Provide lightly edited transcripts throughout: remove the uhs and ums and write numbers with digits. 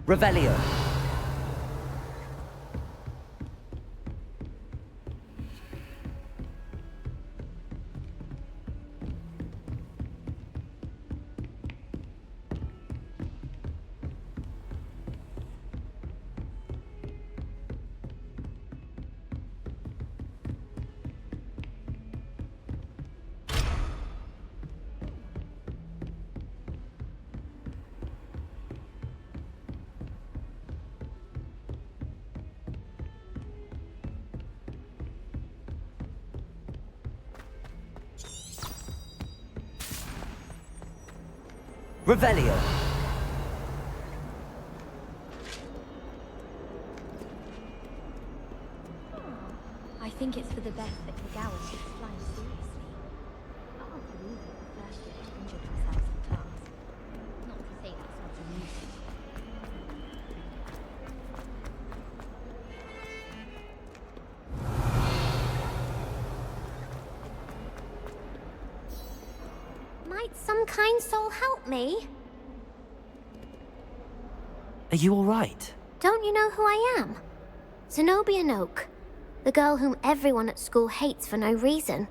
Revelio. Revelio. I think it's for the best that Kagawa takes flying seriously. I can't believe it the first year she injured herself in class. Not to say that's not amusing. Might some kind soul help me? Are you alright? Don't you know who I am? Zenobia Noak, the girl whom everyone at school hates for no reason.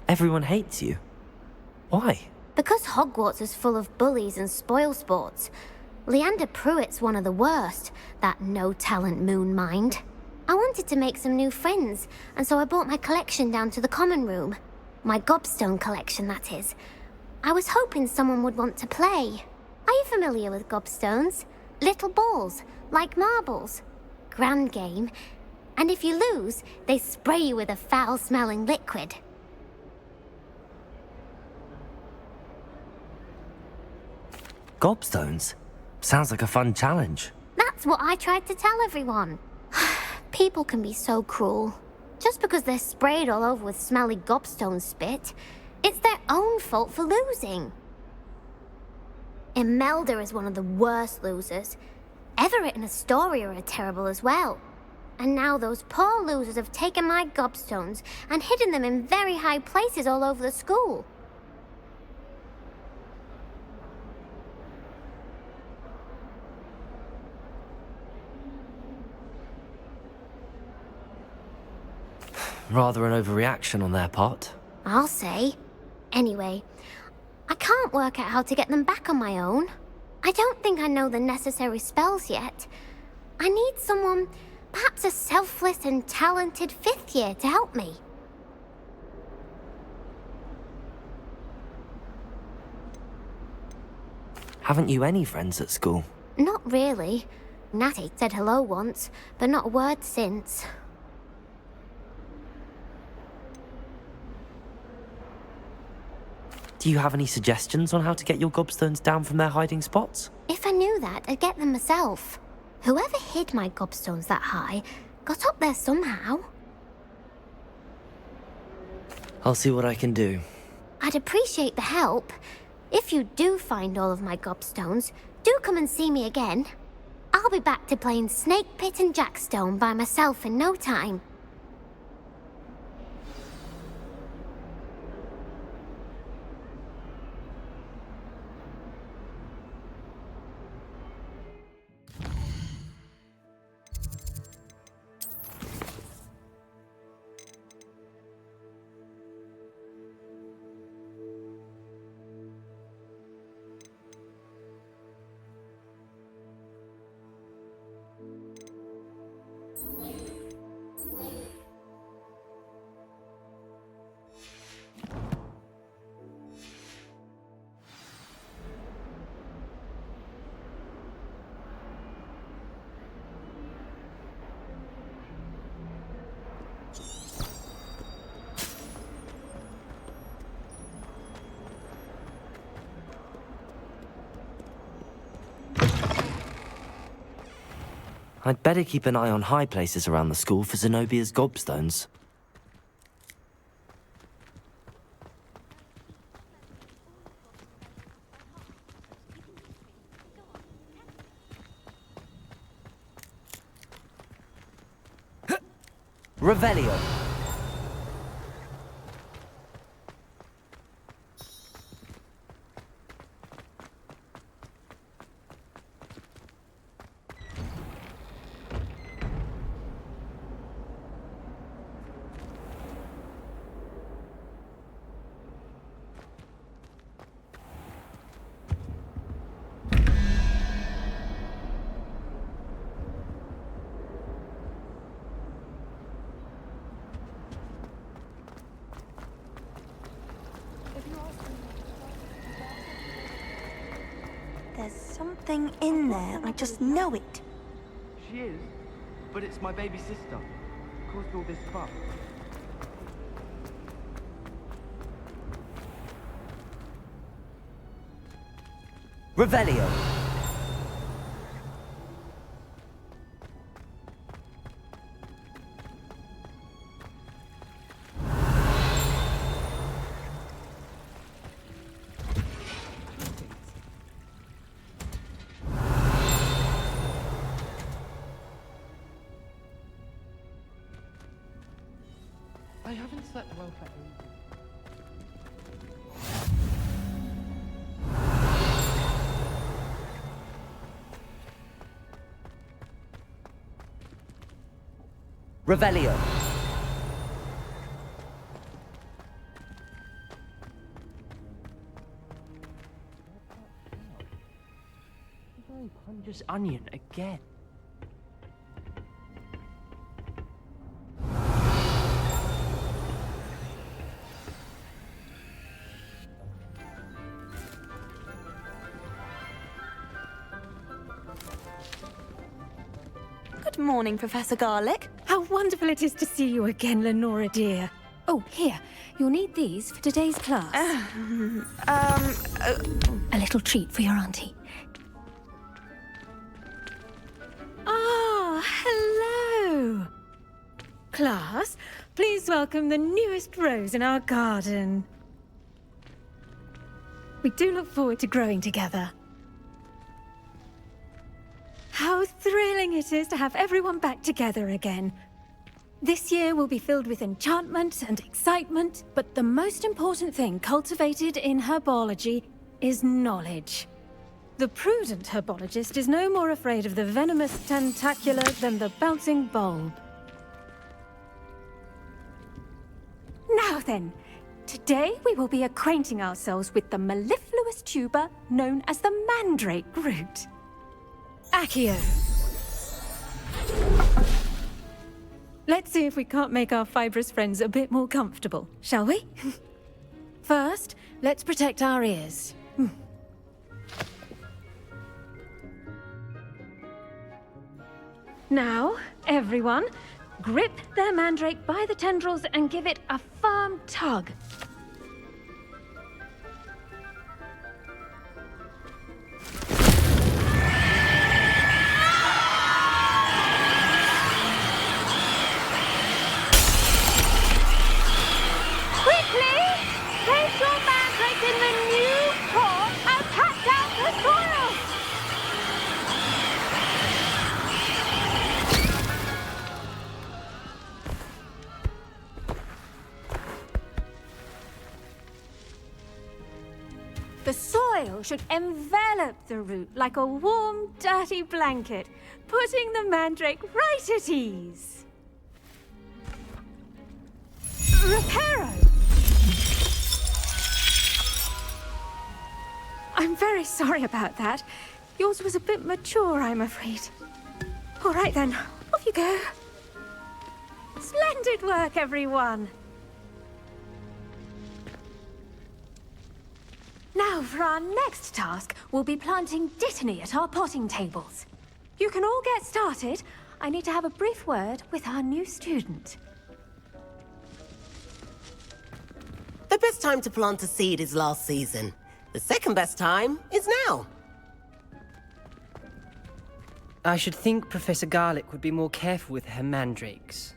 Everyone hates you. Why? Because Hogwarts is full of bullies and spoilsports. Leander Pruitt's one of the worst, that no-talent moon mind. I wanted to make some new friends, and so I brought my collection down to the common room. My gobstone collection, that is. I was hoping someone would want to play. Are you familiar with gobstones? Little balls, like marbles. Grand game. And if you lose, they spray you with a foul-smelling liquid. Gobstones? Sounds like a fun challenge. That's what I tried to tell everyone. People can be so cruel. Just because they're sprayed all over with smelly gobstone spit, it's their own fault for losing. Imelda is one of the worst losers. Everett and Astoria are terrible as well. And now those poor losers have taken my gobstones and hidden them in very high places all over the school. Rather an overreaction on their part. I'll say. Anyway, I can't work out how to get them back on my own. I don't think I know the necessary spells yet. I need someone, perhaps a selfless and talented fifth year to help me. Haven't you any friends at school? Not really. Natty said hello once, but not a word since. Do you have any suggestions on how to get your gobstones down from their hiding spots? If I knew that, I'd get them myself. Whoever hid my gobstones that high got up there somehow. I'll see what I can do. I'd appreciate the help. If you do find all of my gobstones, do come and see me again. I'll be back to playing Snake Pit and Jackstone by myself in no time. I'd better keep an eye on high places around the school for Zenobia's gobstones. Revelio. There's something in there, I just know it. She is, but it's my baby sister. Caused all this fuss. Revelio. I haven't slept well for ages. Revelio. Very pungent onion again. Good morning, Professor Garlick. How wonderful it is to see you again, Lenora dear. Oh, here, you'll need these for today's class. A little treat for your auntie. Ah, hello. Class, please welcome the newest rose in our garden. We do look forward to growing together. How thrilling it is to have everyone back together again. This year will be filled with enchantment and excitement, but the most important thing cultivated in herbology is knowledge. The prudent herbologist is no more afraid of the venomous tentacular than the bouncing bulb. Now then, today we will be acquainting ourselves with the mellifluous tuber known as the mandrake root. Accio. Let's see if we can't make our fibrous friends a bit more comfortable, shall we? First, let's protect our ears. Now, everyone, grip their mandrake by the tendrils and give it a firm tug. Place your mandrake in the new pot and pat down the soil! The soil should envelop the root like a warm, dirty blanket, putting the mandrake right at ease. Reparo! I'm very sorry about that. Yours was a bit mature, I'm afraid. All right then, off you go. Splendid work, everyone. Now, for our next task, we'll be planting dittany at our potting tables. You can all get started. I need to have a brief word with our new student. The best time to plant a seed is last season. The second best time is now. I should think Professor Garlick would be more careful with her mandrakes.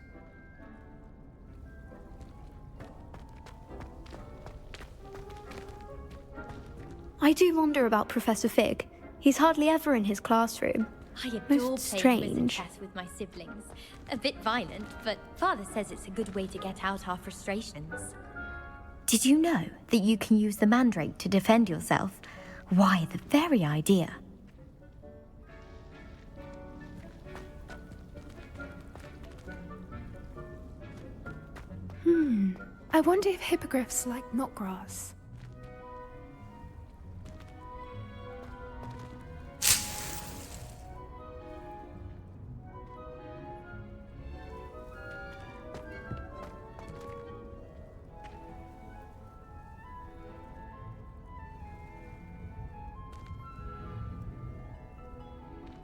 I do wonder about Professor Fig. He's hardly ever in his classroom. I adore Most playing quiz and strange. chess with my siblings. A bit violent, but Father says it's a good way to get out our frustrations. Did you know that you can use the mandrake to defend yourself? Why, the very idea. I wonder if hippogriffs like knotgrass.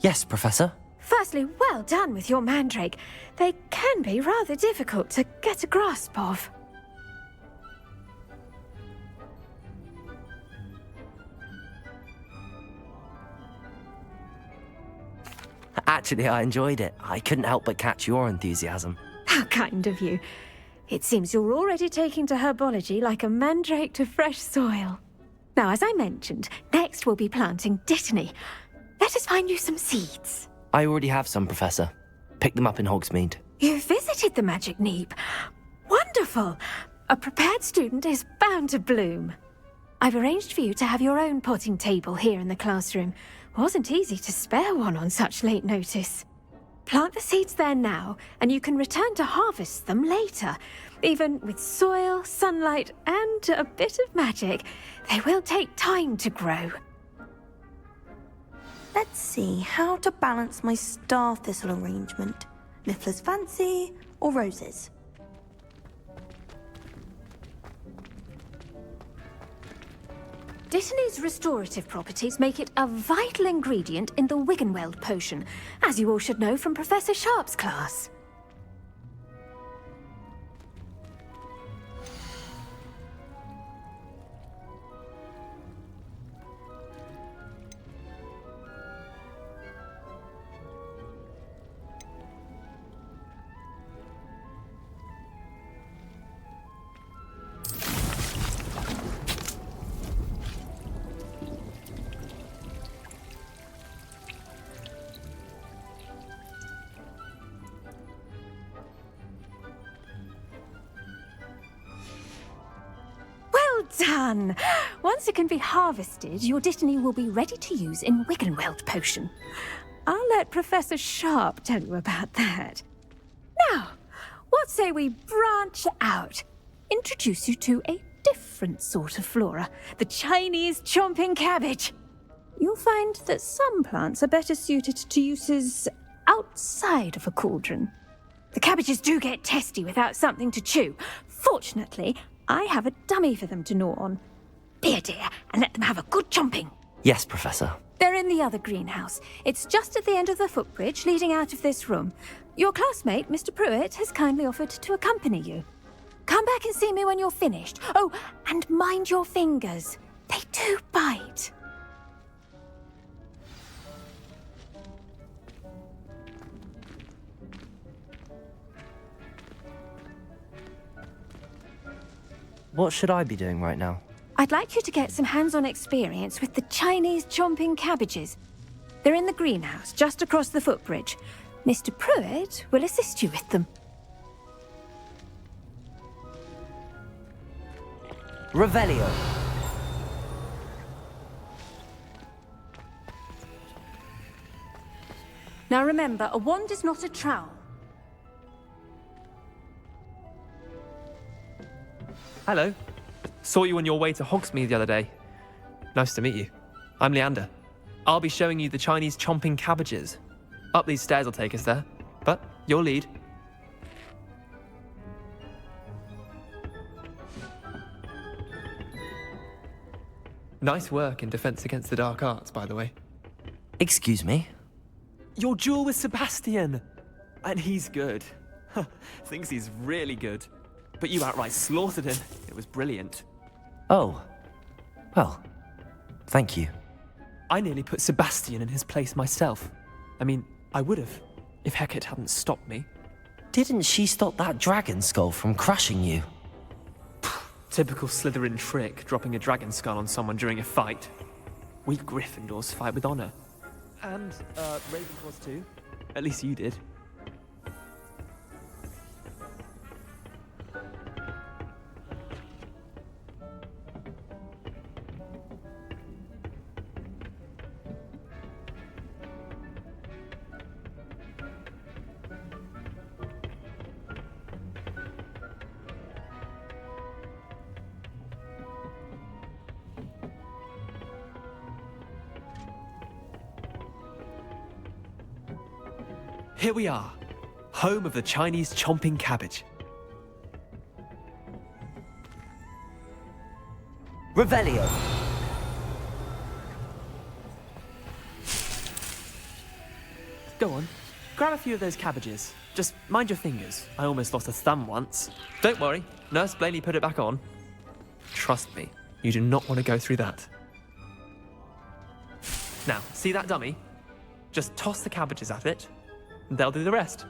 Yes, Professor. Firstly, well done with your mandrake. They can be rather difficult to get a grasp of. Actually, I enjoyed it. I couldn't help but catch your enthusiasm. How kind of you. It seems you're already taking to herbology like a mandrake to fresh soil. Now, as I mentioned, next we'll be planting dittany. Let us find you some seeds. I already have some, Professor. Picked them up in Hogsmeade. You visited the Magic Neep. Wonderful! A prepared student is bound to bloom. I've arranged for you to have your own potting table here in the classroom. Wasn't easy to spare one on such late notice. Plant the seeds there now, and you can return to harvest them later. Even with soil, sunlight, and a bit of magic, they will take time to grow. Let's see how to balance my star thistle arrangement. Miffler's Fancy or roses? Dittany's restorative properties make it a vital ingredient in the Wiggenweld potion, as you all should know from Professor Sharp's class. Well done! Once it can be harvested, your dittany will be ready to use in Wiggenweld potion. I'll let Professor Sharp tell you about that. Now, what say we branch out? Introduce you to a different sort of flora, the Chinese chomping cabbage. You'll find that some plants are better suited to uses outside of a cauldron. The cabbages do get testy without something to chew. Fortunately, I have a dummy for them to gnaw on. Be a dear and let them have a good chomping. Yes, Professor. They're in the other greenhouse. It's just at the end of the footbridge leading out of this room. Your classmate, Mr. Pruitt, has kindly offered to accompany you. Come back and see me when you're finished. Oh, and mind your fingers. They do bite. What should I be doing right now? I'd like you to get some hands-on experience with the Chinese chomping cabbages. They're in the greenhouse, just across the footbridge. Mr. Pruitt will assist you with them. Revelio. Now remember, a wand is not a trowel. Hello. Saw you on your way to Hogsmeade the other day. Nice to meet you. I'm Leander. I'll be showing you the Chinese chomping cabbages. Up these stairs will take us there, but you'll lead. Nice work in Defense Against the Dark Arts, by the way. Excuse me? Your duel with Sebastian! And he's good. Thinks he's really good. But you outright slaughtered him. It was brilliant. Oh. Well, thank you. I nearly put Sebastian in his place myself. I mean, I would have, if Hecat hadn't stopped me. Didn't she stop that dragon skull from crushing you? Typical Slytherin trick, dropping a dragon skull on someone during a fight. We Gryffindors fight with honor. And, Ravenclaws too. At least you did. Here we are, home of the Chinese chomping cabbage. Revelio. Go on, grab a few of those cabbages. Just mind your fingers. I almost lost a thumb once. Don't worry, Nurse Blaney put it back on. Trust me, you do not want to go through that. Now, see that dummy? Just toss the cabbages at it, and they'll do the rest.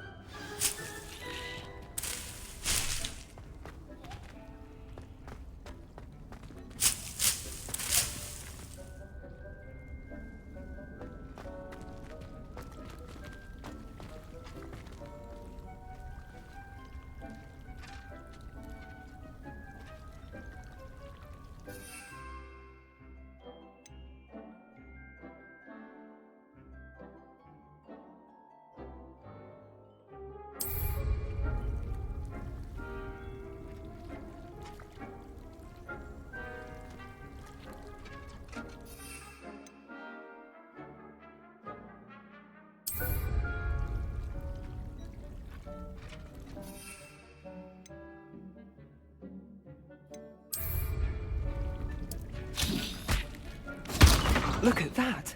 Look at that!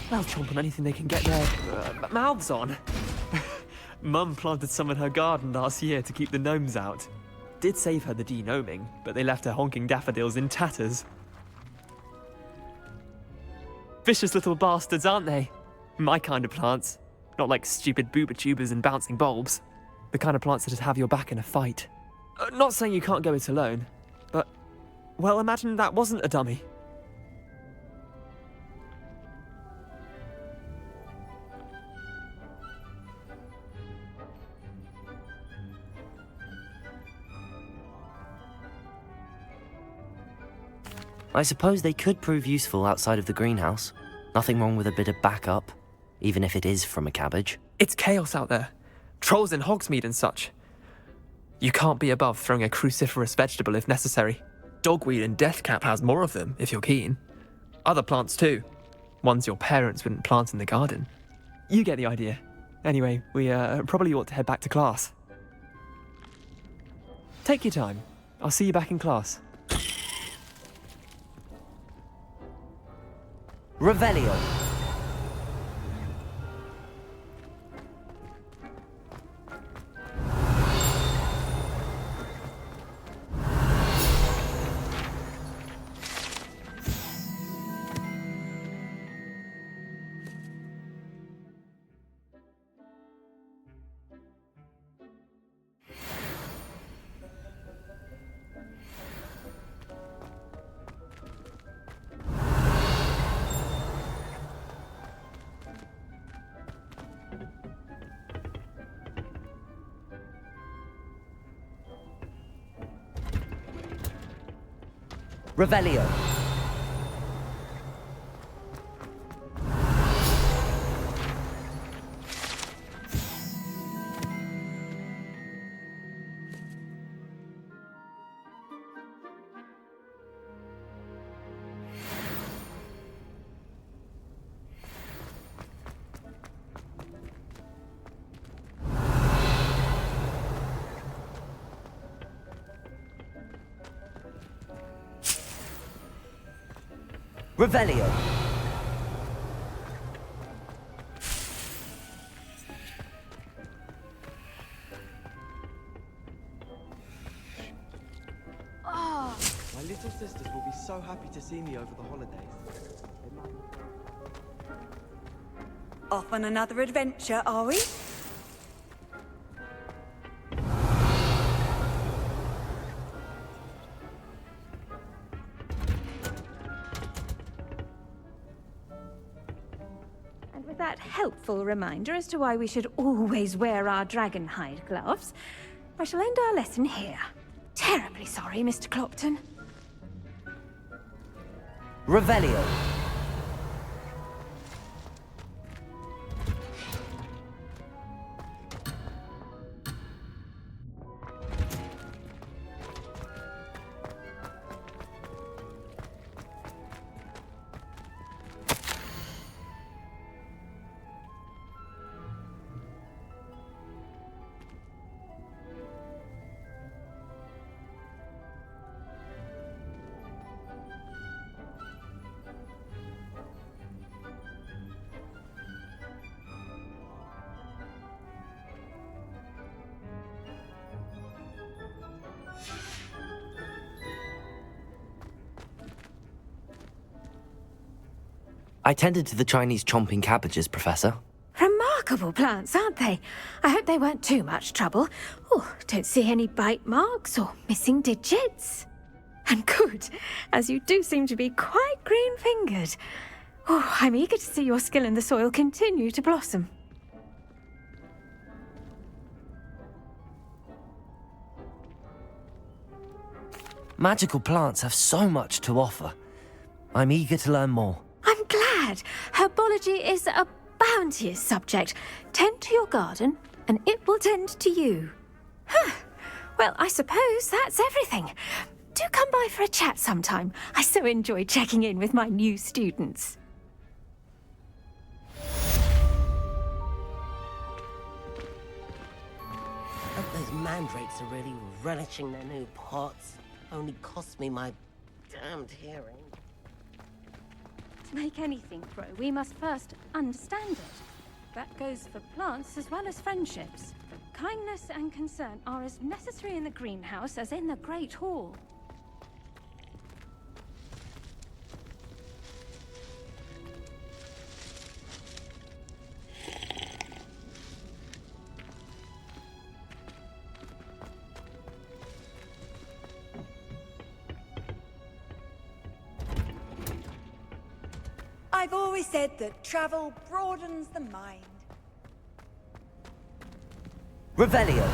They'll chomp on anything they can get their mouths on. Mum planted some in her garden last year to keep the gnomes out. Did save her the de-gnoming, but they left her honking daffodils in tatters. Vicious little bastards, aren't they? My kind of plants. Not like stupid booba tubers and bouncing bulbs. The kind of plants that just have your back in a fight. Not saying you can't go it alone, but, well, imagine that wasn't a dummy. I suppose they could prove useful outside of the greenhouse. Nothing wrong with a bit of backup, even if it is from a cabbage. It's chaos out there. Trolls in Hogsmeade and such. You can't be above throwing a cruciferous vegetable if necessary. Dogweed and deathcap has more of them, if you're keen. Other plants too. Ones your parents wouldn't plant in the garden. You get the idea. Anyway, we probably ought to head back to class. Take your time. I'll see you back in class. Revelio. Revelio. Revelio. My little sisters will be so happy to see me over the holidays. Off on another adventure, are we? And with that helpful reminder as to why we should always wear our dragon hide gloves, I shall end our lesson here. Terribly sorry, Mr. Clopton. Revelio. I tended to the Chinese chomping cabbages, Professor. Remarkable plants, aren't they? I hope they weren't too much trouble. Oh, don't see any bite marks or missing digits. And good, as you do seem to be quite green-fingered. Oh, I'm eager to see your skill in the soil continue to blossom. Magical plants have so much to offer. I'm eager to learn more. I'm glad. Herbology is a bounteous subject. Tend to your garden, and it will tend to you. Huh. Well, I suppose that's everything. Do come by for a chat sometime. I so enjoy checking in with my new students. Hope those mandrakes are really relishing their new pots. Only cost me my damned hearing. To make anything grow, we must first understand it. That goes for plants as well as friendships. Kindness and concern are as necessary in the greenhouse as in the Great Hall. I've always said that travel broadens the mind. Revelio.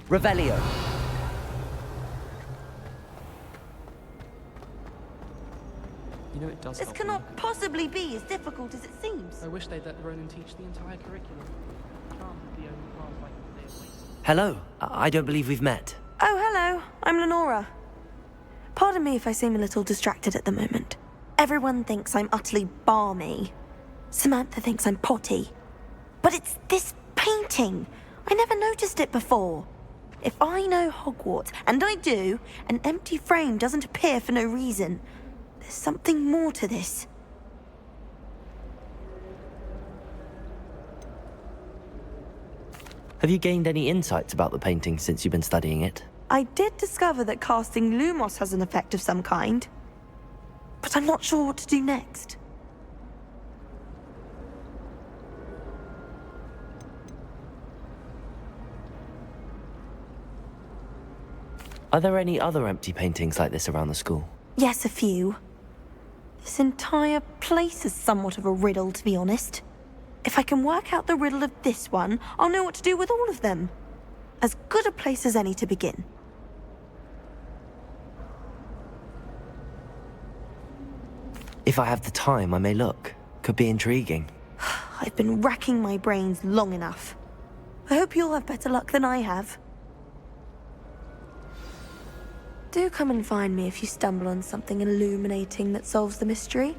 Revelio. You know, it does This help cannot me. possibly be as difficult as it seems. I wish they'd let Ronan teach the entire curriculum. Charms is the only class I can stay away. Hello. I don't believe we've met. Oh, hello. I'm Lenora. Pardon me if I seem a little distracted at the moment. Everyone thinks I'm utterly balmy. Samantha thinks I'm potty. But it's this painting. I never noticed it before. If I know Hogwarts, and I do, an empty frame doesn't appear for no reason. There's something more to this. Have you gained any insights about the painting since you've been studying it? I did discover that casting Lumos has an effect of some kind. But I'm not sure what to do next. Are there any other empty paintings like this around the school? Yes, a few. This entire place is somewhat of a riddle, to be honest. If I can work out the riddle of this one, I'll know what to do with all of them. As good a place as any to begin. If I have the time, I may look. Could be intriguing. I've been racking my brains long enough. I hope you'll have better luck than I have. Do come and find me if you stumble on something illuminating that solves the mystery.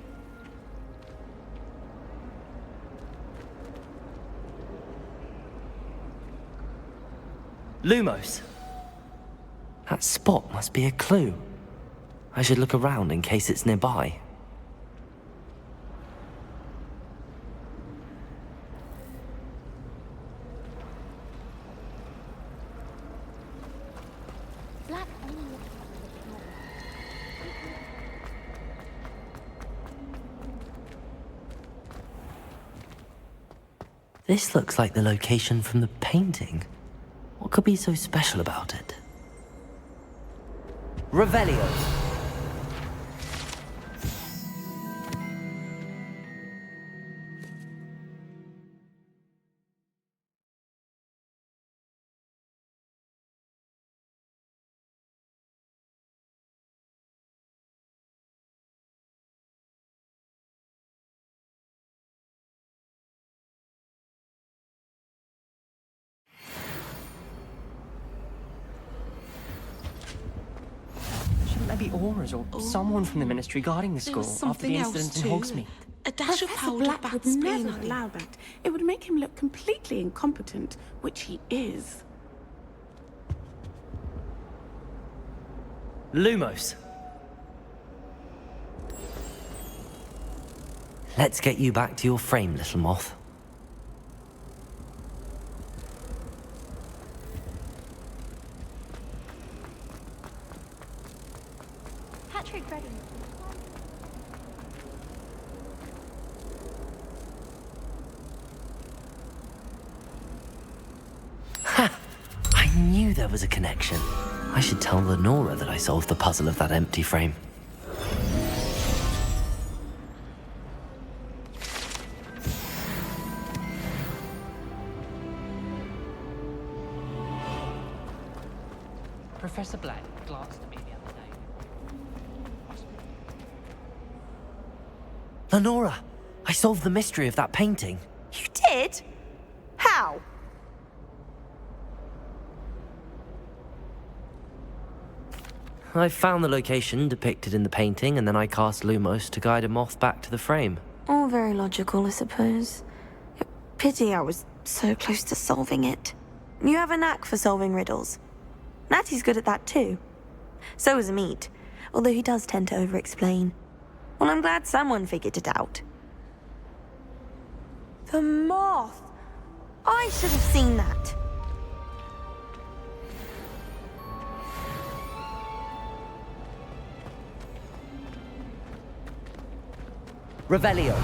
Lumos! That spot must be a clue. I should look around in case it's nearby. This looks like the location from the painting. What could be so special about it? Revelio! There be auras or someone from the ministry guarding the school after the incident in Hogsmeade. A dash of Professor powder Black bats would spray never nothing. allow that. It would make him look completely incompetent, which he is. Lumos! Let's get you back to your frame, little moth. Patrick ready. Ha! I knew there was a connection. I should tell Lenora that I solved the puzzle of that empty frame. Professor Black glanced at me the other day. Lenora! I solved the mystery of that painting. You did? How? I found the location depicted in the painting, and then I cast Lumos to guide a moth back to the frame. All very logical, I suppose. Pity I was so close to solving it. You have a knack for solving riddles. Natty's good at that too. So is Amit, although he does tend to over-explain. Well, I'm glad someone figured it out. The moth! I should have seen that. Revelio!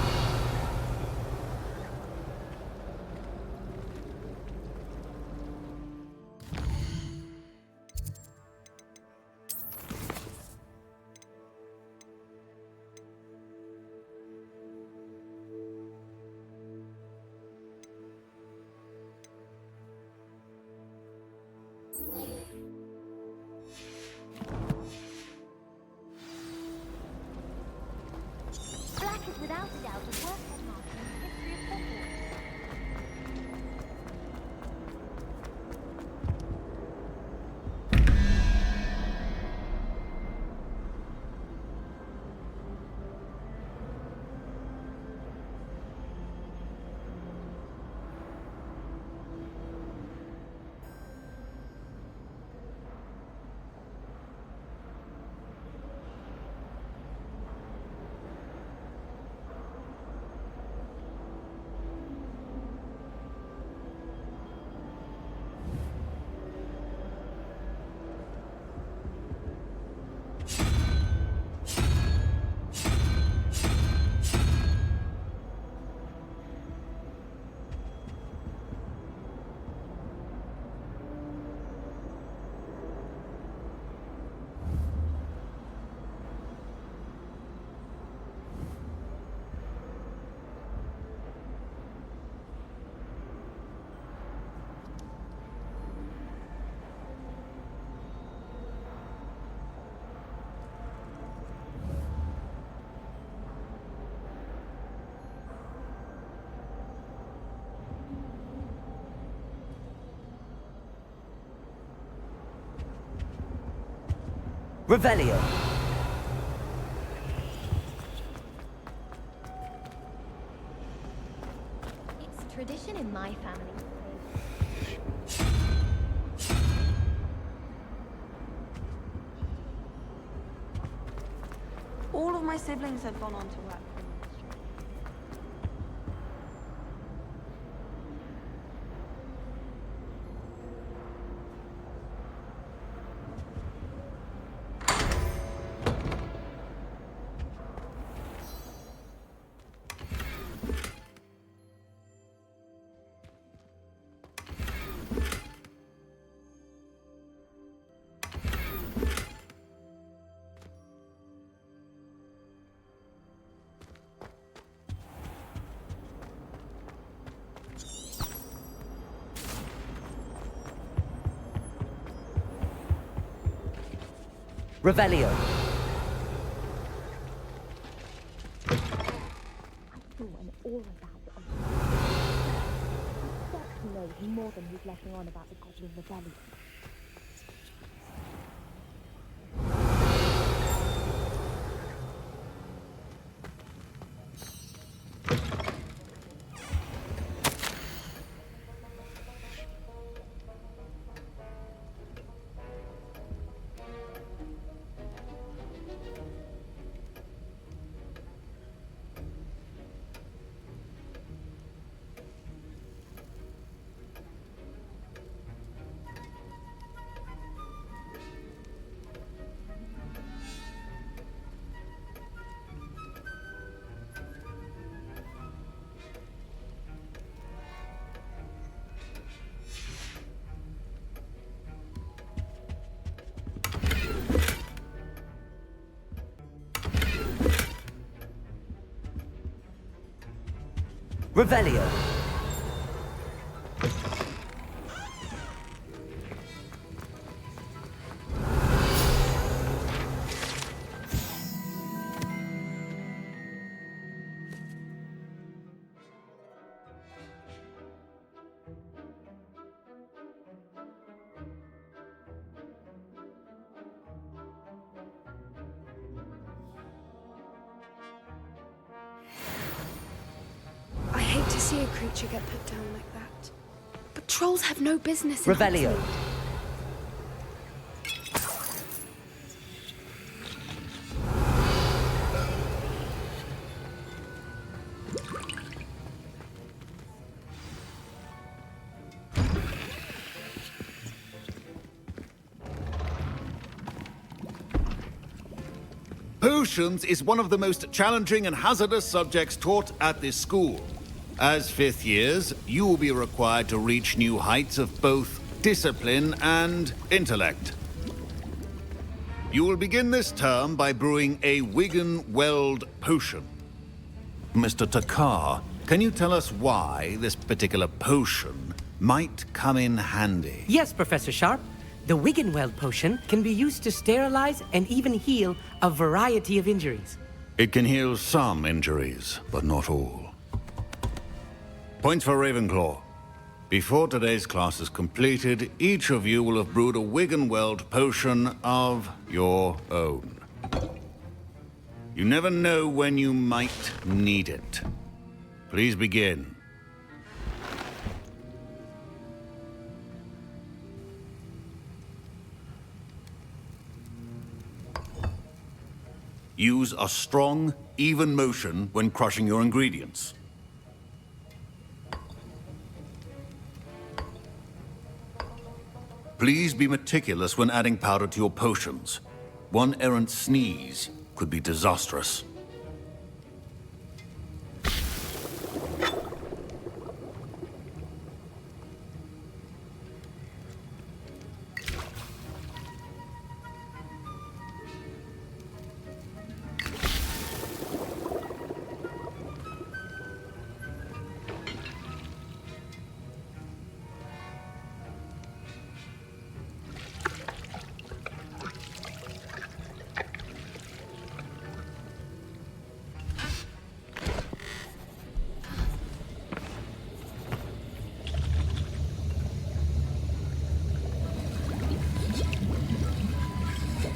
Black is without a doubt the worst headmaster in the history of Hogwarts. Revelio. It's tradition in my family. All of my siblings have gone on to work. Revelio. All about it. He knows more than he's letting on about the Goblin Rebellion. Revelio. I hate to see a creature get put down like that. But trolls have no business in Revelio. Hogsmeade. Potions is one of the most challenging and hazardous subjects taught at this school. As fifth years, you will be required to reach new heights of both discipline and intellect. You will begin this term by brewing a Wigan-Weld potion. Mr. Takar, can you tell us why this particular potion might come in handy? Yes, Professor Sharp. The Wiggenweld potion can be used to sterilize and even heal a variety of injuries. It can heal some injuries, but not all. Points for Ravenclaw. Before today's class is completed, each of you will have brewed a Wiggenweld potion of your own. You never know when you might need it. Please begin. Use a strong, even motion when crushing your ingredients. Please be meticulous when adding powder to your potions. One errant sneeze could be disastrous.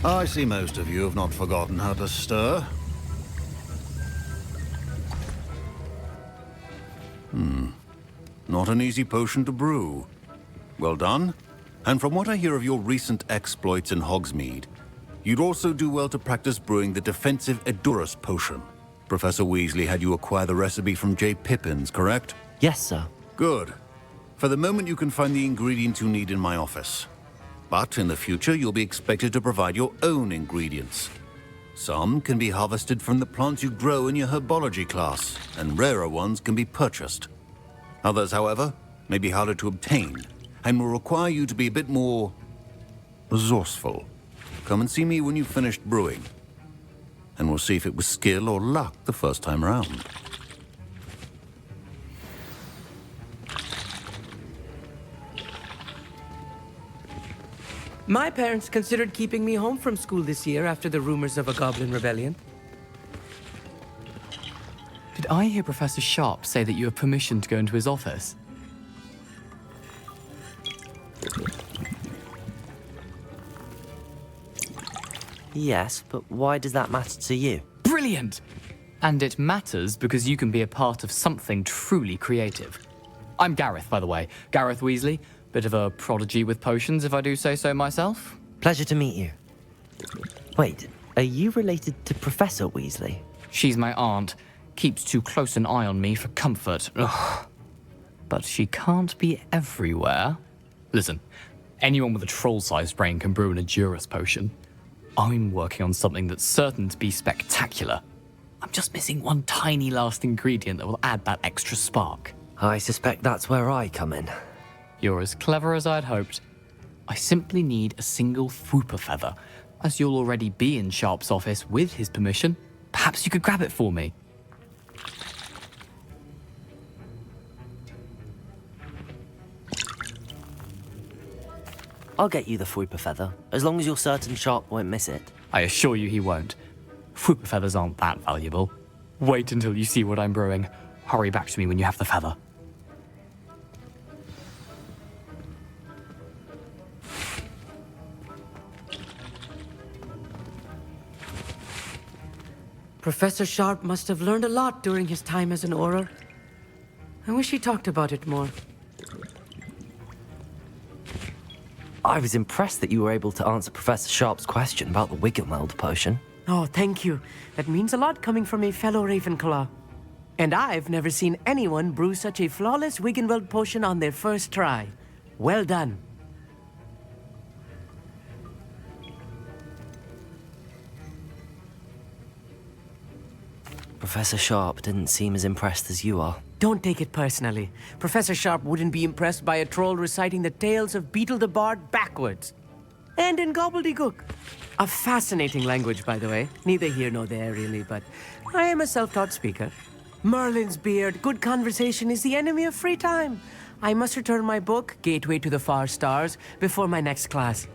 I see most of you have not forgotten how to stir. Not an easy potion to brew. Well done. And from what I hear of your recent exploits in Hogsmeade, you'd also do well to practice brewing the defensive Edurus potion. Professor Weasley had you acquire the recipe from J. Pippins, correct? Yes, sir. Good. For the moment, you can find the ingredients you need in my office. But in the future, you'll be expected to provide your own ingredients. Some can be harvested from the plants you grow in your Herbology class, and rarer ones can be purchased. Others, however, may be harder to obtain, and will require you to be a bit more resourceful. Come and see me when you've finished brewing, and we'll see if it was skill or luck the first time around. My parents considered keeping me home from school this year after the rumors of a goblin rebellion. Did I hear Professor Sharp say that you have permission to go into his office? Yes, but why does that matter to you? Brilliant! And it matters because you can be a part of something truly creative. I'm Gareth, by the way. Gareth Weasley. Bit of a prodigy with potions, if I do say so myself. Pleasure to meet you. Wait, are you related to Professor Weasley? She's my aunt. Keeps too close an eye on me for comfort. Ugh. But she can't be everywhere. Listen, anyone with a troll-sized brain can brew an Edurus potion. I'm working on something that's certain to be spectacular. I'm just missing one tiny last ingredient that will add that extra spark. I suspect that's where I come in. You're as clever as I'd hoped. I simply need a single Fwooper feather. As you'll already be in Sharp's office with his permission, perhaps you could grab it for me. I'll get you the Fwooper feather, as long as you're certain Sharp won't miss it. I assure you he won't. Fwooper feathers aren't that valuable. Wait until you see what I'm brewing. Hurry back to me when you have the feather. Professor Sharp must have learned a lot during his time as an Auror. I wish he talked about it more. I was impressed that you were able to answer Professor Sharp's question about the Wiggenweld potion. Oh, thank you. That means a lot coming from a fellow Ravenclaw. And I've never seen anyone brew such a flawless Wiggenweld potion on their first try. Well done. Professor Sharp didn't seem as impressed as you are. Don't take it personally. Professor Sharp wouldn't be impressed by a troll reciting the tales of Beetle the Bard backwards. And in gobbledygook. A fascinating language, by the way. Neither here nor there, really, but I am a self-taught speaker. Merlin's beard, good conversation is the enemy of free time. I must return my book, Gateway to the Far Stars, before my next class.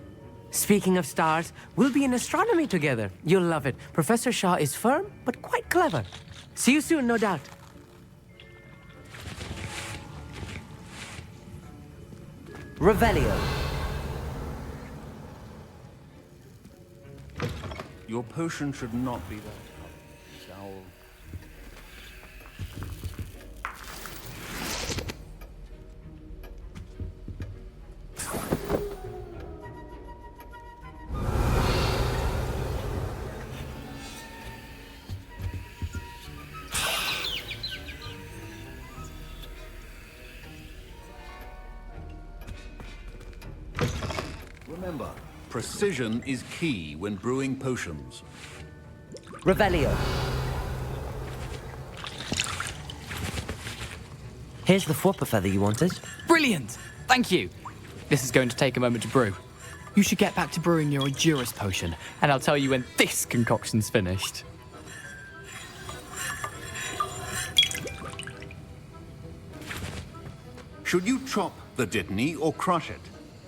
Speaking of stars, we'll be in astronomy together. You'll love it. Professor Shaw is firm, but quite clever. See you soon, no doubt. Revelio. Your potion should not be that tough. Remember, precision is key when brewing potions. Revelio. Here's the Fwooper feather you wanted. Brilliant! Thank you. This is going to take a moment to brew. You should get back to brewing your Edurus potion, and I'll tell you when this concoction's finished. Should you chop the Dittany or crush it?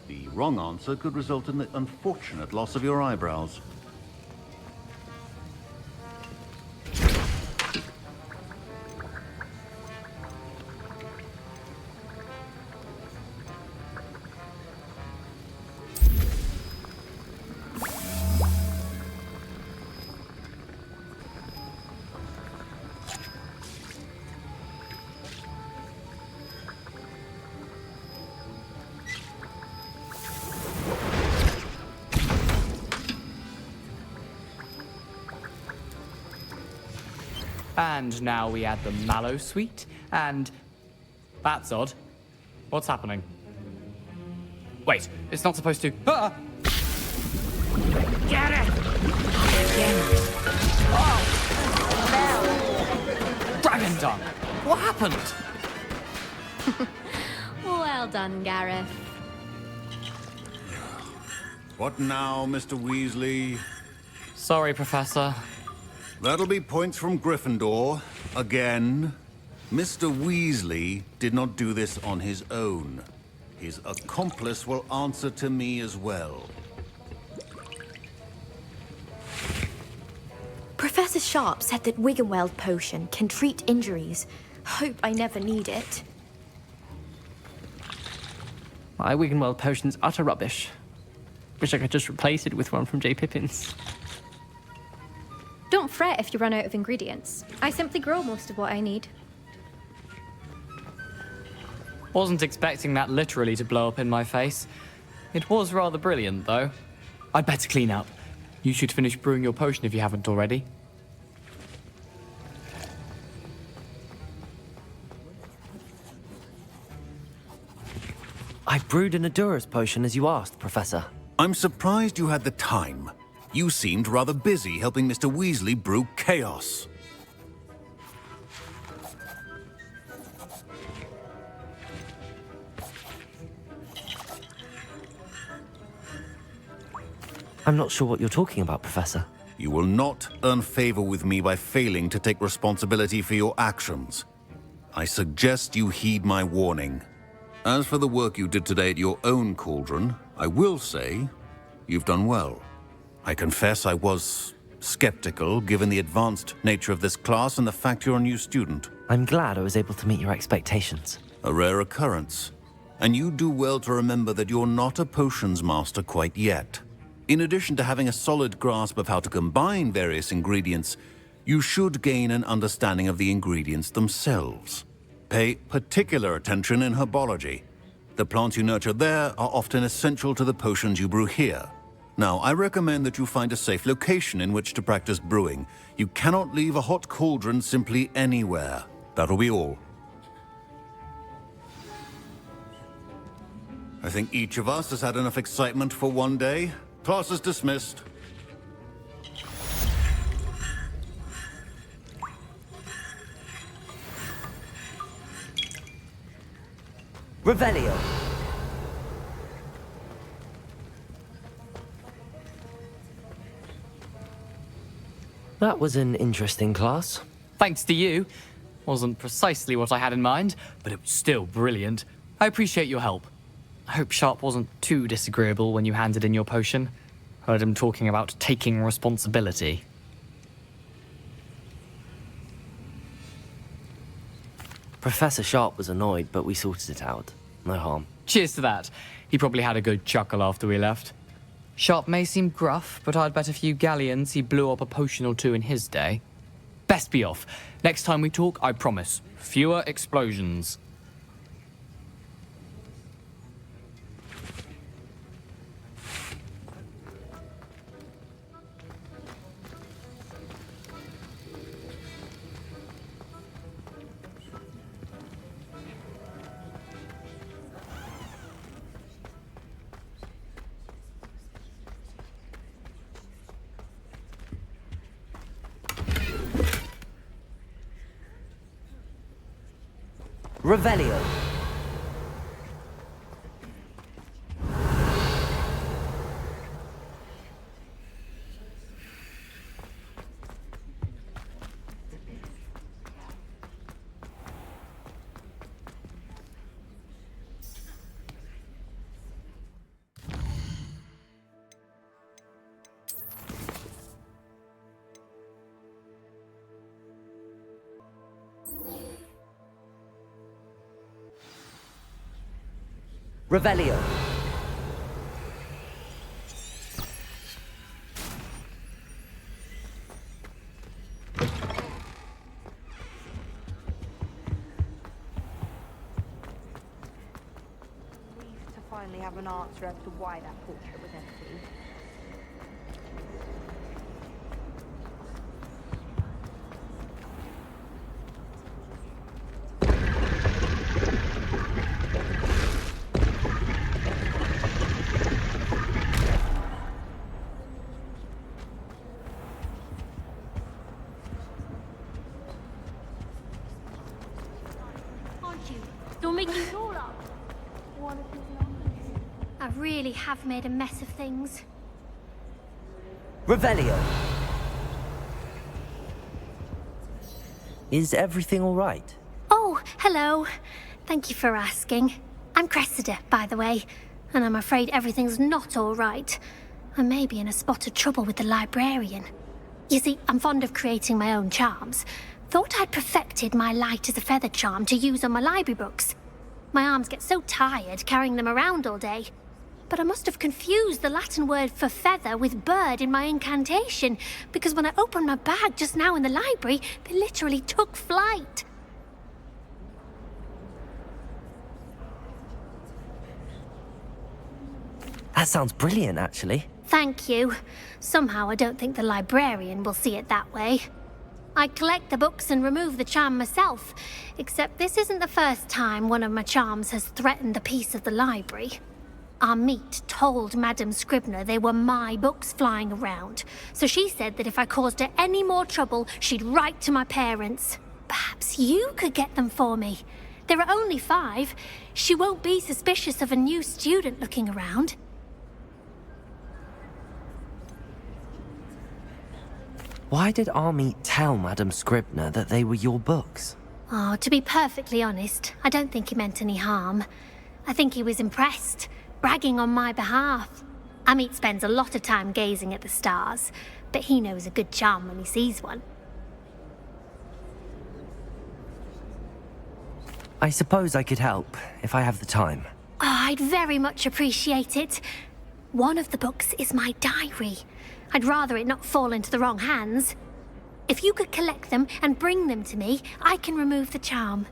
The wrong answer could result in the unfortunate loss of your eyebrows. And now we add the mallow sweet, and... That's odd. What's happening? Wait, it's not supposed to... Ah! Get it! Dragon Dung! What happened? Well done, Gareth. What now, Mr. Weasley? Sorry, Professor. That'll be points from Gryffindor. Again. Mr. Weasley did not do this on his own. His accomplice will answer to me as well. Professor Sharp said that Wiggenweld potion can treat injuries. Hope I never need it. My Wiggenweld potion's utter rubbish. Wish I could just replace it with one from J. Pippin's. Don't fret if you run out of ingredients. I simply grow most of what I need. Wasn't expecting that literally to blow up in my face. It was rather brilliant, though. I'd better clean up. You should finish brewing your potion if you haven't already. I brewed an Adura's potion as you asked, Professor. I'm surprised you had the time. You seemed rather busy helping Mr. Weasley brew chaos. I'm not sure what you're talking about, Professor. You will not earn favor with me by failing to take responsibility for your actions. I suggest you heed my warning. As for the work you did today at your own cauldron, I will say you've done well. I confess I was skeptical, given the advanced nature of this class and the fact you're a new student. I'm glad I was able to meet your expectations. A rare occurrence. And you do well to remember that you're not a potions master quite yet. In addition to having a solid grasp of how to combine various ingredients, you should gain an understanding of the ingredients themselves. Pay particular attention in herbology. The plants you nurture there are often essential to the potions you brew here. Now, I recommend that you find a safe location in which to practice brewing. You cannot leave a hot cauldron simply anywhere. That'll be all. I think each of us has had enough excitement for one day. Class is dismissed. Revelio. That was an interesting class. Thanks to you. Wasn't precisely what I had in mind, but it was still brilliant. I appreciate your help. I hope Sharp wasn't too disagreeable when you handed in your potion. Heard him talking about taking responsibility. Professor Sharp was annoyed, but we sorted it out. No harm. Cheers to that. He probably had a good chuckle after we left. Sharp may seem gruff, but I'd bet a few galleons he blew up a potion or two in his day. Best be off. Next time we talk, I promise, fewer explosions. Revelio. Revelio. To finally have an answer as to why that portrait was empty. You're making it all up. I really have made a mess of things. Revelio. Is everything all right? Oh, hello. Thank you for asking. I'm Cressida, by the way, and I'm afraid everything's not all right. I may be in a spot of trouble with the librarian. You see, I'm fond of creating my own charms. Thought I'd perfected my light as a feather charm to use on my library books. My arms get so tired carrying them around all day. But I must have confused the Latin word for feather with bird in my incantation, because when I opened my bag just now in the library, they literally took flight. That sounds brilliant, actually. Thank you. Somehow I don't think the librarian will see it that way. I collect the books and remove the charm myself, except this isn't the first time one of my charms has threatened the peace of the library. Amit told Madame Scribner they were my books flying around, so she said that if I caused her any more trouble, she'd write to my parents. Perhaps you could get them for me. There are only 5. She won't be suspicious of a new student looking around. Why did Amit tell Madame Scribner that they were your books? Oh, to be perfectly honest, I don't think he meant any harm. I think he was impressed, bragging on my behalf. Amit spends a lot of time gazing at the stars, but he knows a good charm when he sees one. I suppose I could help, if I have the time. Oh, I'd very much appreciate it. One of the books is my diary. I'd rather it not fall into the wrong hands. If you could collect them and bring them to me, I can remove the charm.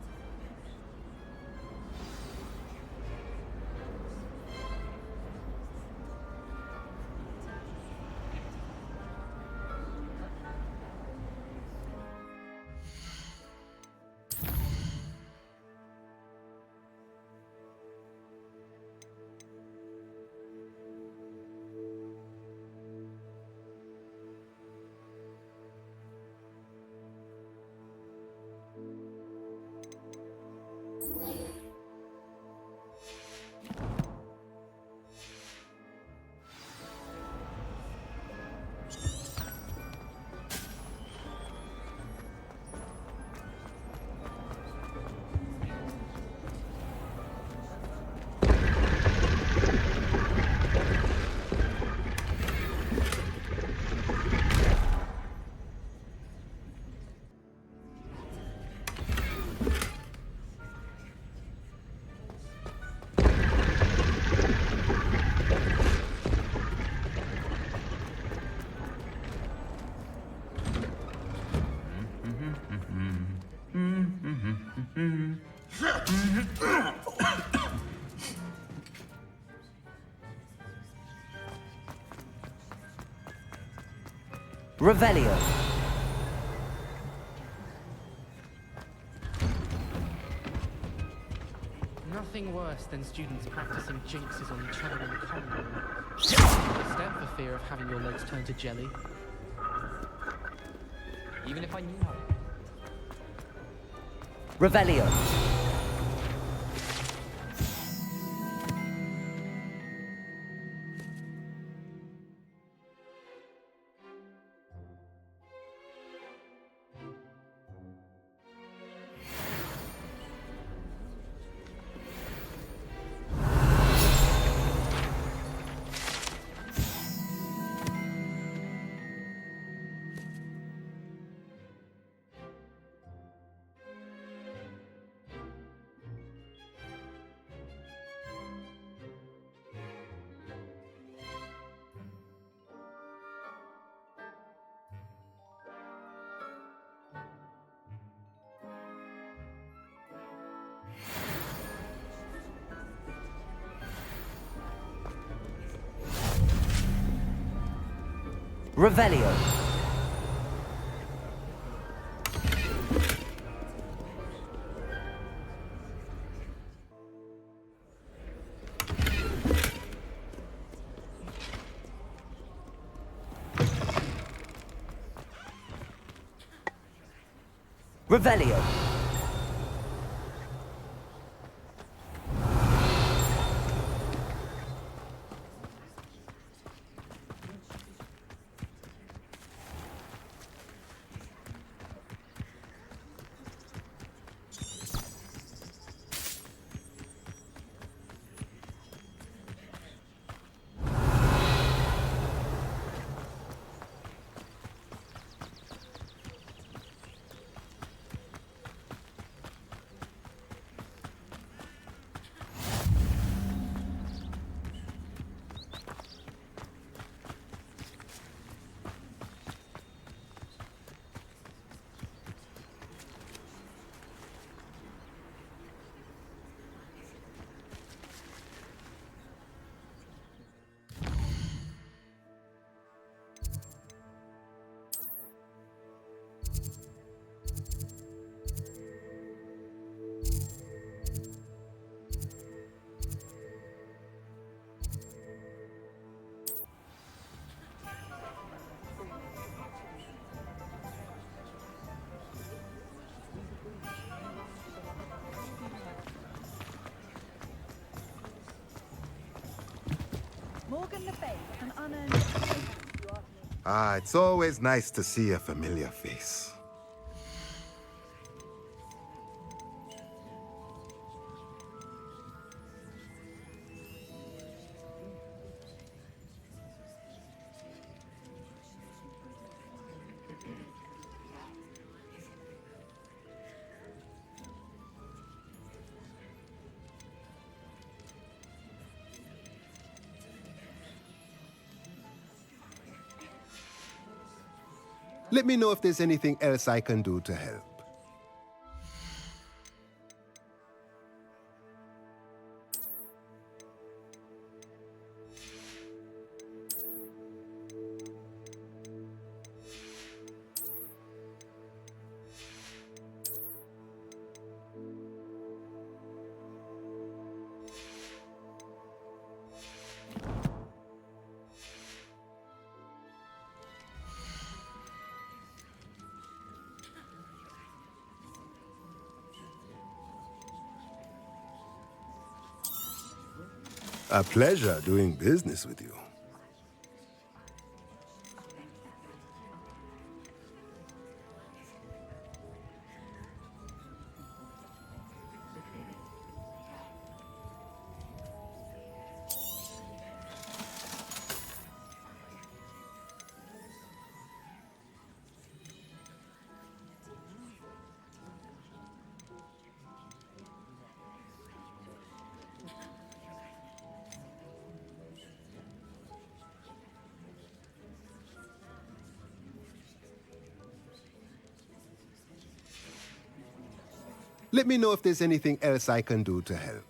Revelio. Nothing worse than students practicing jinxes on each other in the corridor. Step for fear of having your legs turn to jelly. Even if I knew how. Revelio. Revelio. Revelio. Ah, it's always nice to see a familiar face. Let me know if there's anything else I can do to help. A pleasure doing business with you. Let me know if there's anything else I can do to help.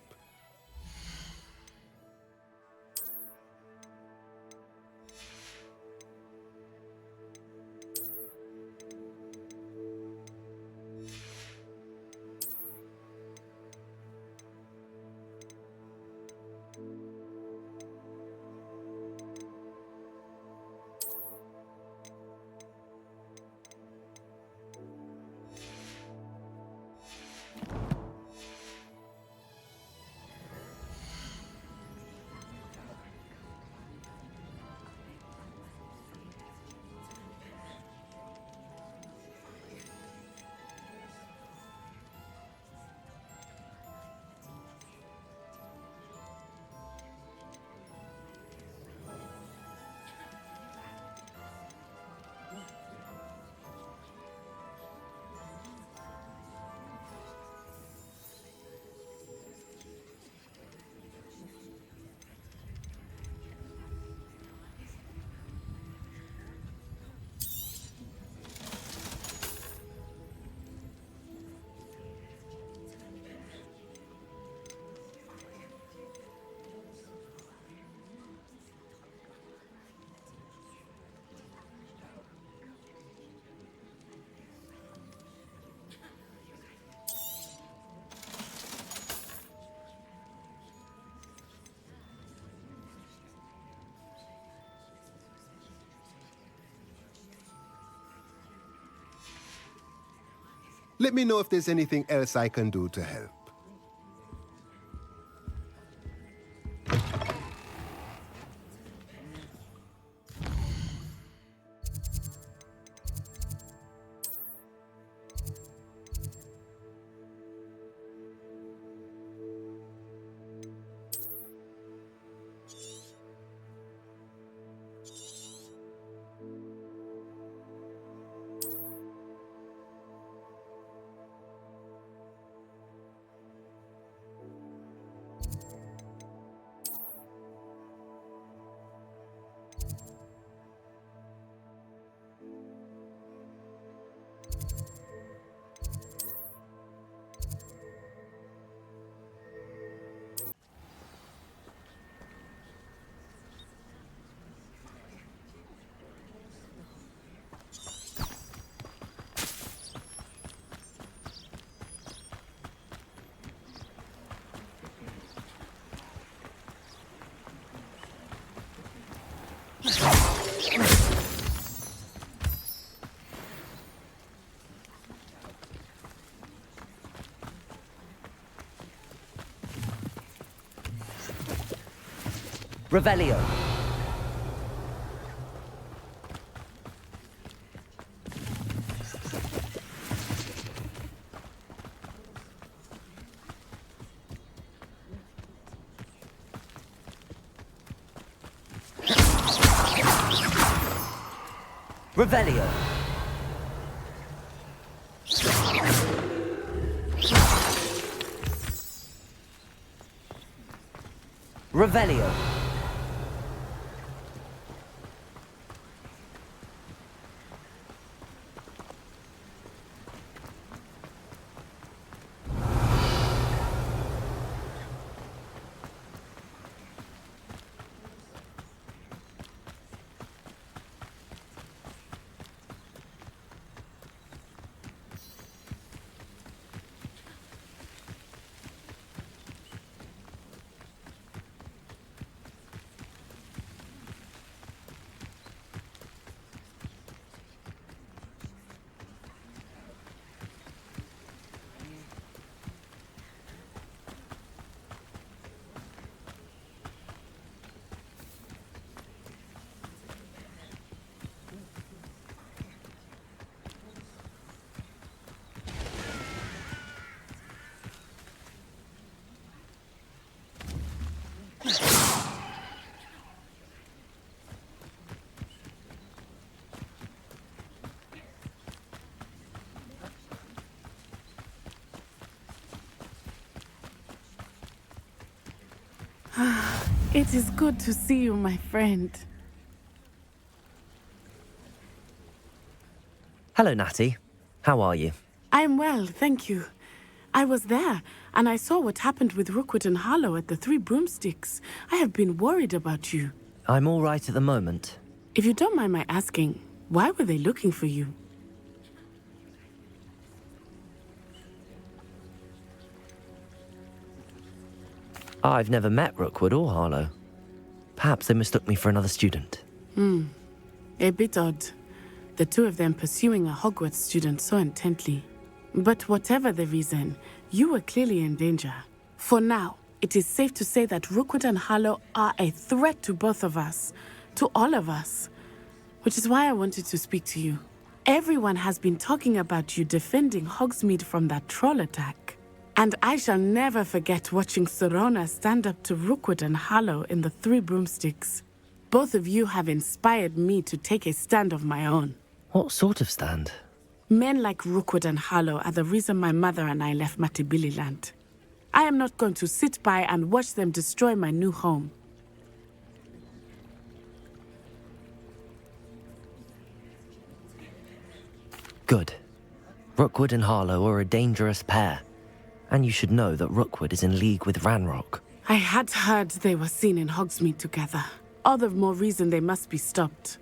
Let me know if there's anything else I can do to help. Revelio. Revelio. Revelio. It is good to see you, my friend. Hello, Natty. How are you? I'm well, thank you. I was there, and I saw what happened with Rookwood and Harlow at the Three Broomsticks. I have been worried about you. I'm all right at the moment. If you don't mind my asking, why were they looking for you? I've never met Rookwood or Harlow. Perhaps they mistook me for another student. A bit odd. The two of them pursuing a Hogwarts student so intently. But whatever the reason, you were clearly in danger. For now, it is safe to say that Rookwood and Harlow are a threat to both of us. To all of us. Which is why I wanted to speak to you. Everyone has been talking about you defending Hogsmeade from that troll attack. And I shall never forget watching Serona stand up to Rookwood and Harlow in the Three Broomsticks. Both of you have inspired me to take a stand of my own. What sort of stand? Men like Rookwood and Harlow are the reason my mother and I left Matabeleland. I am not going to sit by and watch them destroy my new home. Good. Rookwood and Harlow are a dangerous pair. And you should know that Rookwood is in league with Ranrock. I had heard they were seen in Hogsmeade together. All the more reason they must be stopped.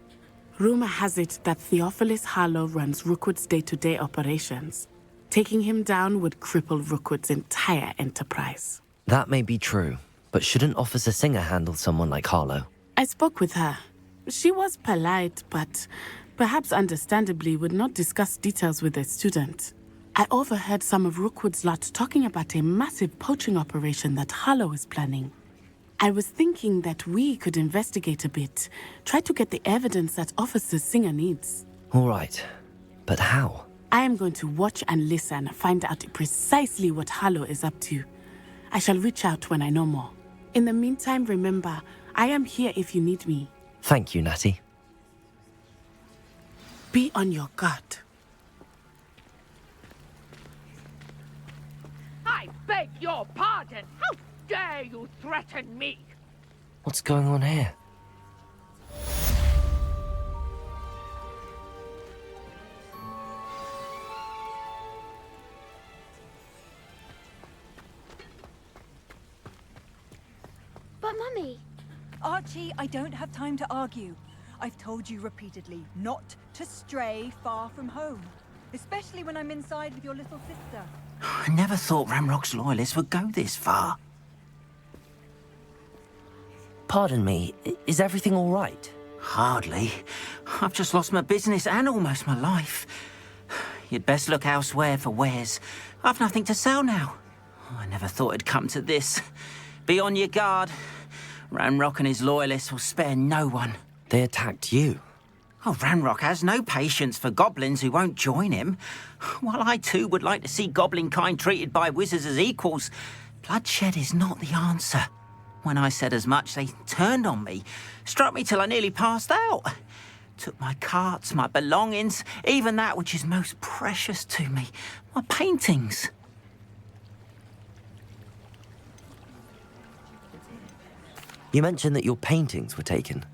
Rumor has it that Theophilus Harlow runs Rookwood's day-to-day operations. Taking him down would cripple Rookwood's entire enterprise. That may be true, but shouldn't Officer Singer handle someone like Harlow? I spoke with her. She was polite, but perhaps understandably would not discuss details with a student. I overheard some of Rookwood's lot talking about a massive poaching operation that Harlow is planning. I was thinking that we could investigate a bit, try to get the evidence that Officer Singer needs. All right, but how? I am going to watch and listen, find out precisely what Harlow is up to. I shall reach out when I know more. In the meantime, remember, I am here if you need me. Thank you, Natty. Be on your guard. I beg your pardon! How dare you threaten me? What's going on here? But Mummy... Archie, I don't have time to argue. I've told you repeatedly not to stray far from home. Especially when I'm inside with your little sister. I never thought Ranrock's loyalists would go this far. Pardon me, is everything all right? Hardly. I've just lost my business and almost my life. You'd best look elsewhere for wares. I've nothing to sell now. I never thought it'd come to this. Be on your guard. Ranrock and his loyalists will spare no one. They attacked you. Oh, Ranrock has no patience for goblins who won't join him. While I too would like to see goblin kind treated by wizards as equals, bloodshed is not the answer. When I said as much, they turned on me, struck me till I nearly passed out. Took my carts, my belongings, even that which is most precious to me, my paintings. You mentioned that your paintings were taken.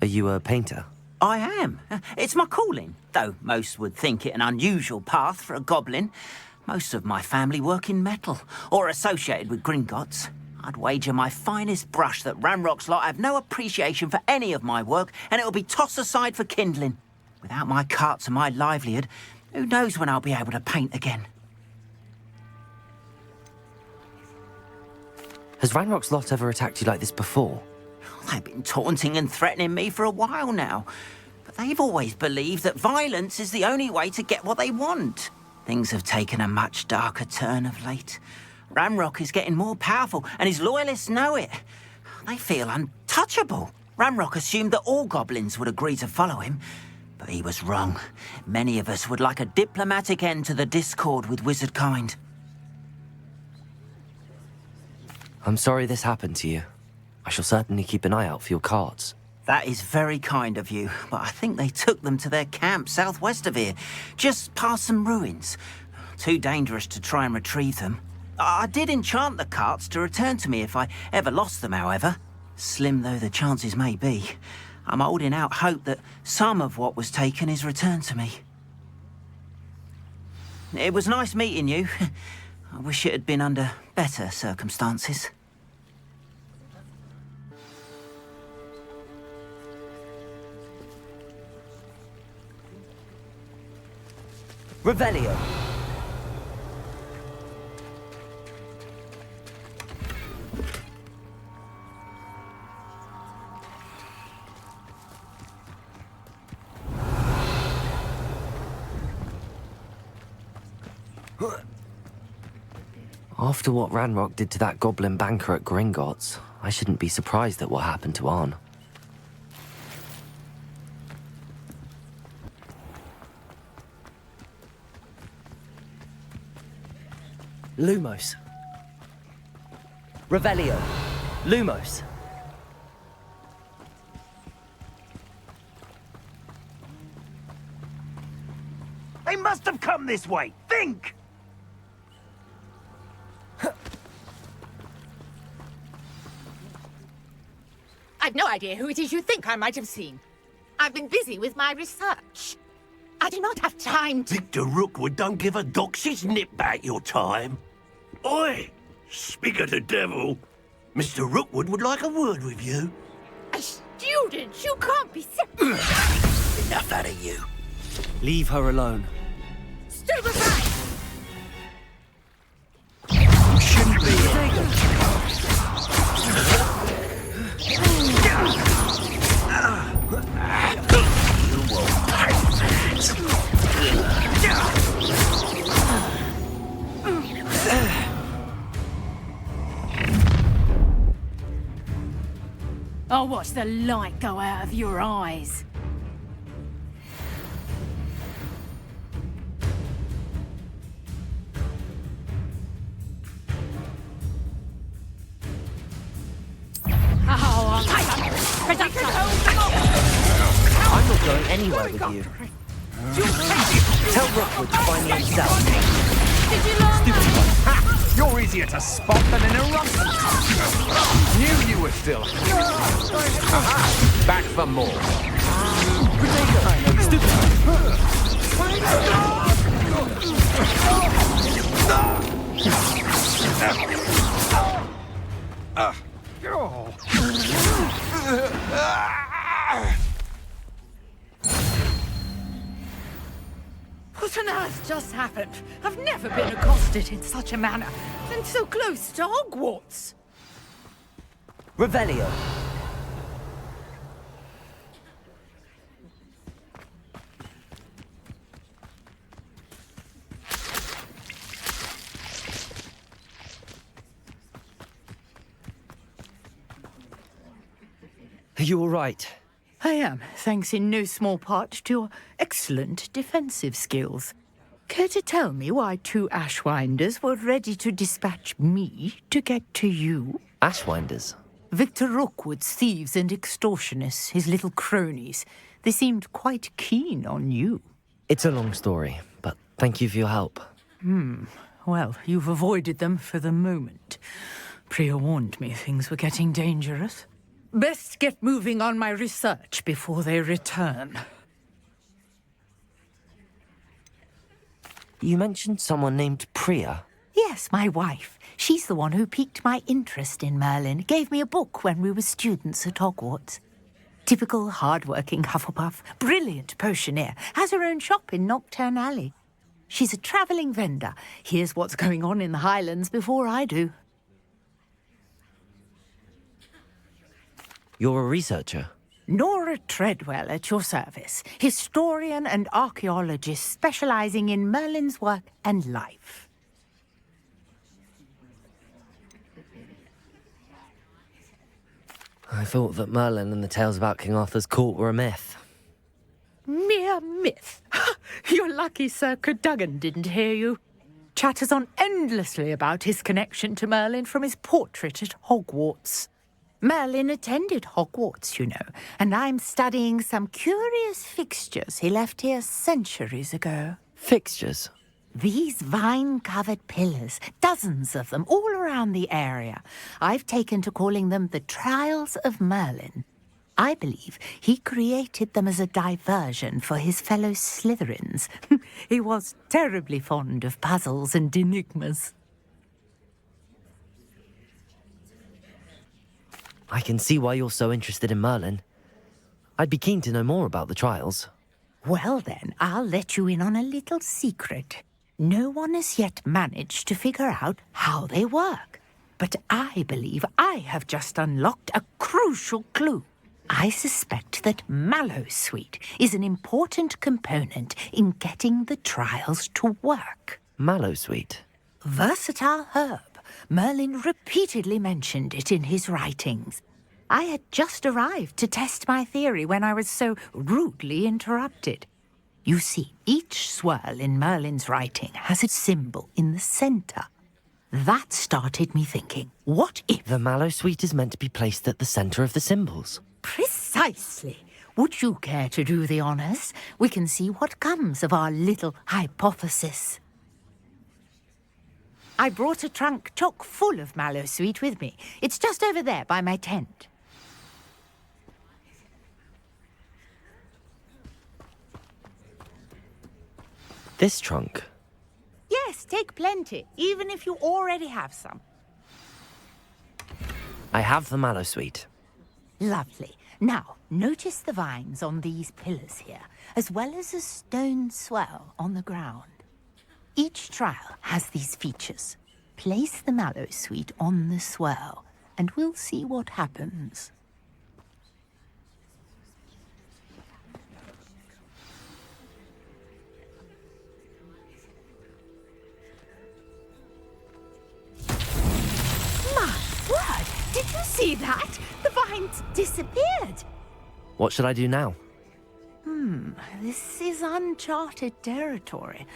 Are you a painter? I am. It's my calling, though most would think it an unusual path for a goblin. Most of my family work in metal, or associated with Gringotts. I'd wager my finest brush that Ranrock's lot have no appreciation for any of my work, and it'll be tossed aside for kindling. Without my carts and my livelihood, who knows when I'll be able to paint again? Has Ranrock's lot ever attacked you like this before? They've been taunting and threatening me for a while now. But they've always believed that violence is the only way to get what they want. Things have taken a much darker turn of late. Ranrock is getting more powerful, and his loyalists know it. They feel untouchable. Ranrock assumed that all goblins would agree to follow him, but he was wrong. Many of us would like a diplomatic end to the discord with wizardkind. I'm sorry this happened to you. I shall certainly keep an eye out for your carts. That is very kind of you, but I think they took them to their camp southwest of here, just past some ruins. Too dangerous to try and retrieve them. I did enchant the carts to return to me if I ever lost them, however. Slim though the chances may be, I'm holding out hope that some of what was taken is returned to me. It was nice meeting you. I wish it had been under better circumstances. Revelio. After what Ranrock did to that goblin banker at Gringotts, I shouldn't be surprised at what happened to Arn. Lumos. Revelio. Lumos. They must have come this way. Think! I've no idea who it is you think I might have seen. I've been busy with my research. I do not have time to... Victor Rookwood don't give a doxy's nip back your time. Oi! Speak of the devil. Mr. Rookwood would like a word with you. A student? You can't be... Enough out of you. Leave her alone. Stupefy! You shouldn't be here. I'll watch the light go out of your eyes. I'm not going anywhere with you. Tell Rookwood to find me himself. Ha! You're easier to spot than an eruption. Knew you were still. Aha! Back for more. What on earth just happened? I've never been accosted in such a manner, and so close to Hogwarts. Revelio. Are you all right? I am, thanks in no small part to your excellent defensive skills. Care to tell me why two Ashwinders were ready to dispatch me to get to you? Ashwinders? Victor Rookwood's thieves and extortionists, his little cronies. They seemed quite keen on you. It's a long story, but thank you for your help. Well, you've avoided them for the moment. Priya warned me things were getting dangerous. Best get moving on my research before they return. You mentioned someone named Priya. Yes, my wife. She's the one who piqued my interest in Merlin. Gave me a book when we were students at Hogwarts. Typical hard-working Hufflepuff, brilliant potioneer, has her own shop in Nocturne Alley. She's a travelling vendor. Hears what's going on in the Highlands before I do. You're a researcher? Nora Treadwell at your service. Historian and archaeologist specialising in Merlin's work and life. I thought that Merlin and the tales about King Arthur's court were a myth. Mere myth. You're lucky Sir Cadogan didn't hear you. Chatters on endlessly about his connection to Merlin from his portrait at Hogwarts. Merlin attended Hogwarts, you know, and I'm studying some curious fixtures he left here centuries ago. Fixtures? These vine-covered pillars, dozens of them, all around the area. I've taken to calling them the Trials of Merlin. I believe he created them as a diversion for his fellow Slytherins. He was terribly fond of puzzles and enigmas. I can see why you're so interested in Merlin. I'd be keen to know more about the trials. Well then, I'll let you in on a little secret. No one has yet managed to figure out how they work. But I believe I have just unlocked a crucial clue. I suspect that Mallowsweet is an important component in getting the trials to work. Mallowsweet? Versatile herb. Merlin repeatedly mentioned it in his writings. I had just arrived to test my theory when I was so rudely interrupted. You see, each swirl in Merlin's writing has a symbol in the centre. That started me thinking, what if... The Mallowsweet is meant to be placed at the centre of the symbols. Precisely. Would you care to do the honours? We can see what comes of our little hypothesis. I brought a trunk chock full of Mallowsweet with me. It's just over there by my tent. This trunk? Yes, take plenty, even if you already have some. I have the Mallowsweet. Lovely. Now, notice the vines on these pillars here, as well as a stone swell on the ground. Each trial has these features. Place the Mallowsweet on the swirl, and we'll see what happens. My word! Did you see that? The vines disappeared! What should I do now? This is uncharted territory.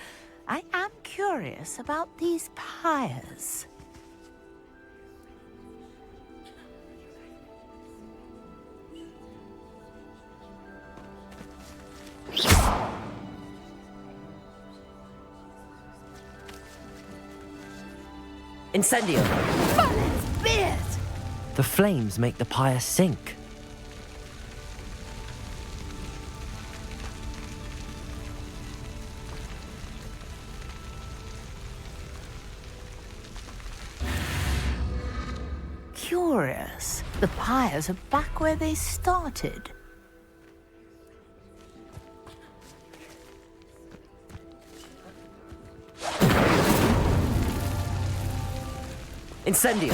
I am curious about these pyres. Incendio! Merlin's beard! The flames make the pyre sink. Curious. The pyres are back where they started. Incendio!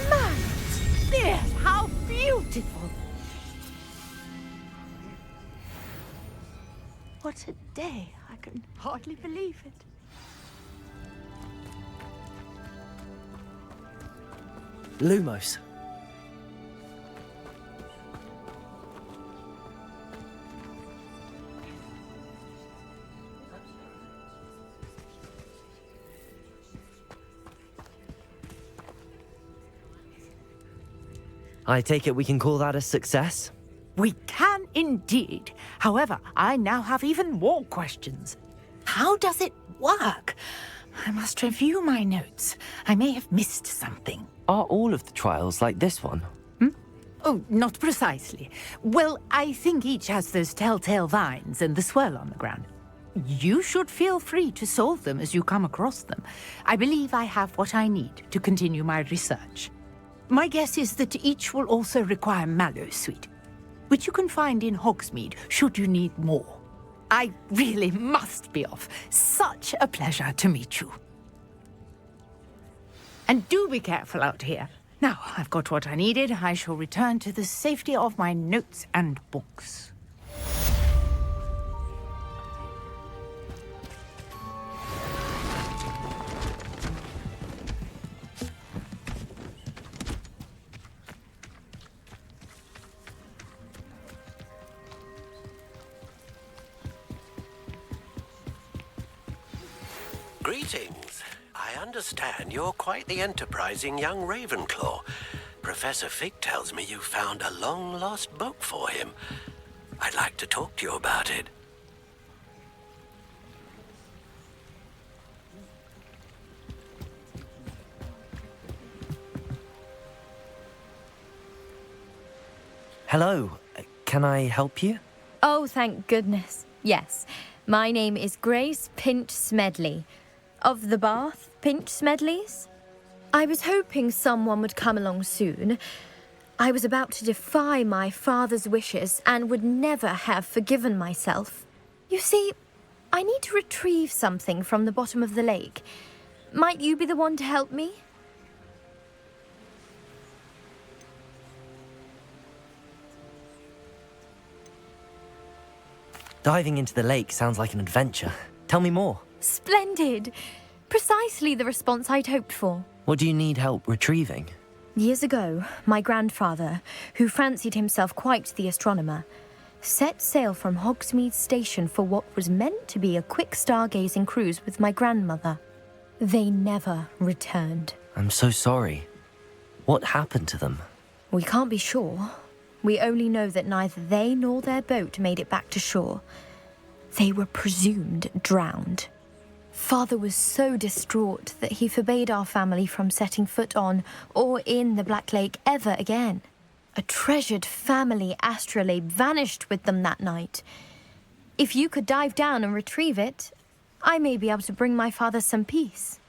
Merlin's beard! How beautiful! What a day. I can hardly believe it. Lumos. I take it we can call that a success? We can indeed. However, I now have even more questions. How does it work? I must review my notes. I may have missed something. Are all of the trials like this one? Oh, not precisely. Well, I think each has those telltale vines and the swirl on the ground. You should feel free to solve them as you come across them. I believe I have what I need to continue my research. My guess is that each will also require mallow sweet, which you can find in Hogsmeade should you need more. I really must be off. Such a pleasure to meet you. And do be careful out here. Now, I've got what I needed. I shall return to the safety of my notes and books. Greetings. I understand you're quite the enterprising young Ravenclaw. Professor Fig tells me you found a long-lost book for him. I'd like to talk to you about it. Hello. Can I help you? Oh, thank goodness. Yes. My name is Grace Pinch Smedley. Of the Bath Pinch Smedleys? I was hoping someone would come along soon. I was about to defy my father's wishes and would never have forgiven myself. You see, I need to retrieve something from the bottom of the lake. Might you be the one to help me? Diving into the lake sounds like an adventure. Tell me more. Splendid! Precisely the response I'd hoped for. What do you need help retrieving? Years ago, my grandfather, who fancied himself quite the astronomer, set sail from Hogsmeade Station for what was meant to be a quick stargazing cruise with my grandmother. They never returned. I'm so sorry. What happened to them? We can't be sure. We only know that neither they nor their boat made it back to shore. They were presumed drowned. Father was so distraught that he forbade our family from setting foot on or in the Black Lake ever again. A treasured family astrolabe vanished with them that night. If you could dive down and retrieve it, I may be able to bring my father some peace.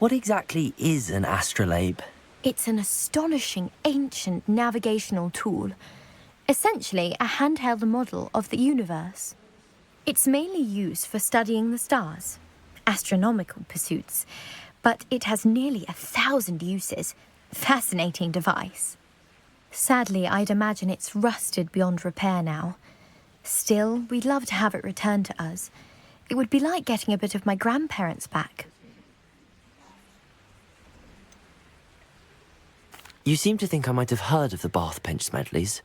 What exactly is an astrolabe? It's an astonishing ancient navigational tool. Essentially, a handheld model of the universe. It's mainly used for studying the stars, astronomical pursuits, but it has nearly 1,000 uses. Fascinating device. Sadly, I'd imagine it's rusted beyond repair now. Still, we'd love to have it returned to us. It would be like getting a bit of my grandparents back. You seem to think I might have heard of the Bath Pinch Smedleys.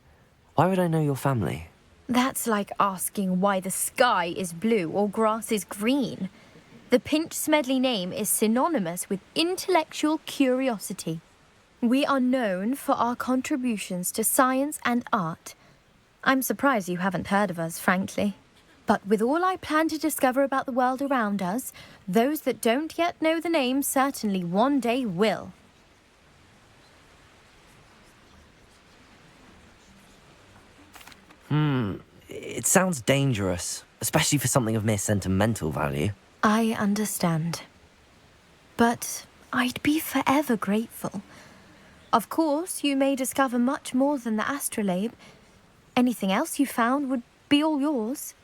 Why would I know your family? That's like asking why the sky is blue or grass is green. The Pinch Smedley name is synonymous with intellectual curiosity. We are known for our contributions to science and art. I'm surprised you haven't heard of us, frankly. But with all I plan to discover about the world around us, those that don't yet know the name certainly one day will. It sounds dangerous, especially for something of mere sentimental value. I understand. But I'd be forever grateful. Of course, you may discover much more than the astrolabe. Anything else you found would be all yours.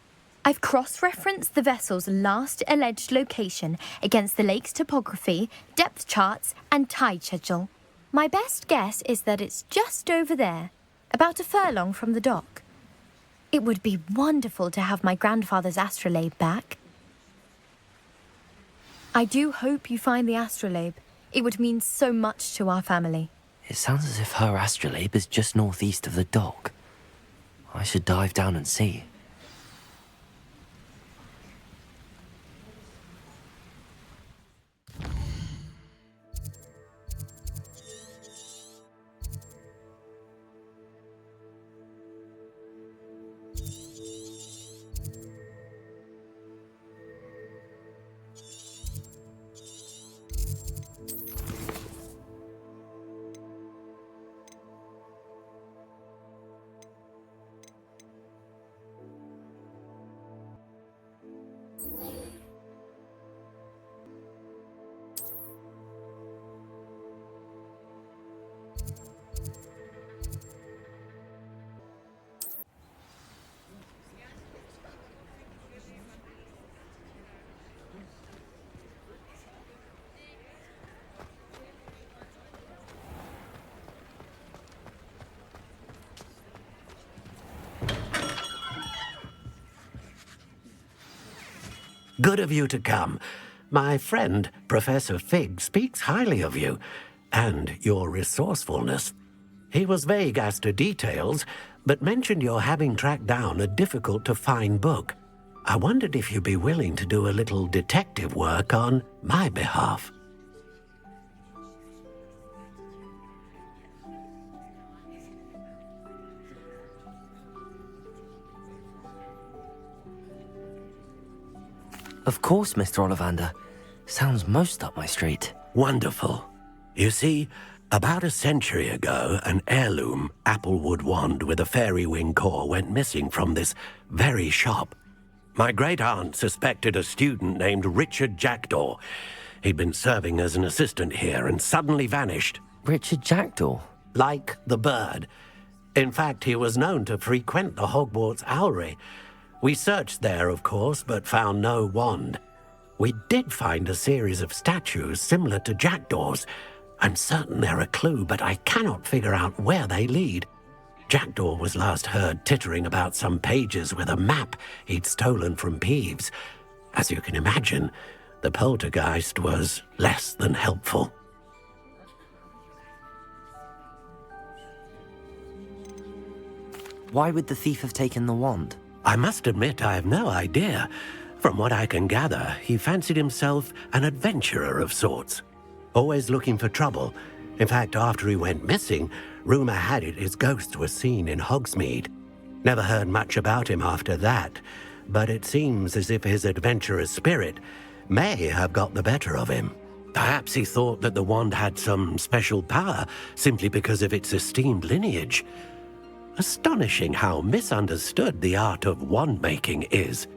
I've cross-referenced the vessel's last alleged location against the lake's topography, depth charts, and tide schedule. My best guess is that it's just over there, about a furlong from the dock. It would be wonderful to have my grandfather's astrolabe back. I do hope you find the astrolabe. It would mean so much to our family. It sounds as if her astrolabe is just northeast of the dock. I should dive down and see. Good of you to come. My friend, Professor Fig, speaks highly of you and your resourcefulness. He was vague as to details, but mentioned your having tracked down a difficult-to-find book. I wondered if you'd be willing to do a little detective work on my behalf. Of course, Mr. Ollivander. Sounds most up my street. Wonderful. You see, about a century ago, an heirloom applewood wand with a fairy wing core went missing from this very shop. My great-aunt suspected a student named Richard Jackdaw. He'd been serving as an assistant here and suddenly vanished. Richard Jackdaw? Like the bird. In fact, he was known to frequent the Hogwarts owlery. We searched there, of course, but found no wand. We did find a series of statues similar to Jackdaw's. I'm certain they're a clue, but I cannot figure out where they lead. Jackdaw was last heard tittering about some pages with a map he'd stolen from Peeves. As you can imagine, the poltergeist was less than helpful. Why would the thief have taken the wand? I must admit I have no idea. From what I can gather, he fancied himself an adventurer of sorts. Always looking for trouble. In fact, after he went missing, rumor had it his ghost was seen in Hogsmeade. Never heard much about him after that, but it seems as if his adventurous spirit may have got the better of him. Perhaps he thought that the wand had some special power simply because of its esteemed lineage. Astonishing how misunderstood the art of wand-making is.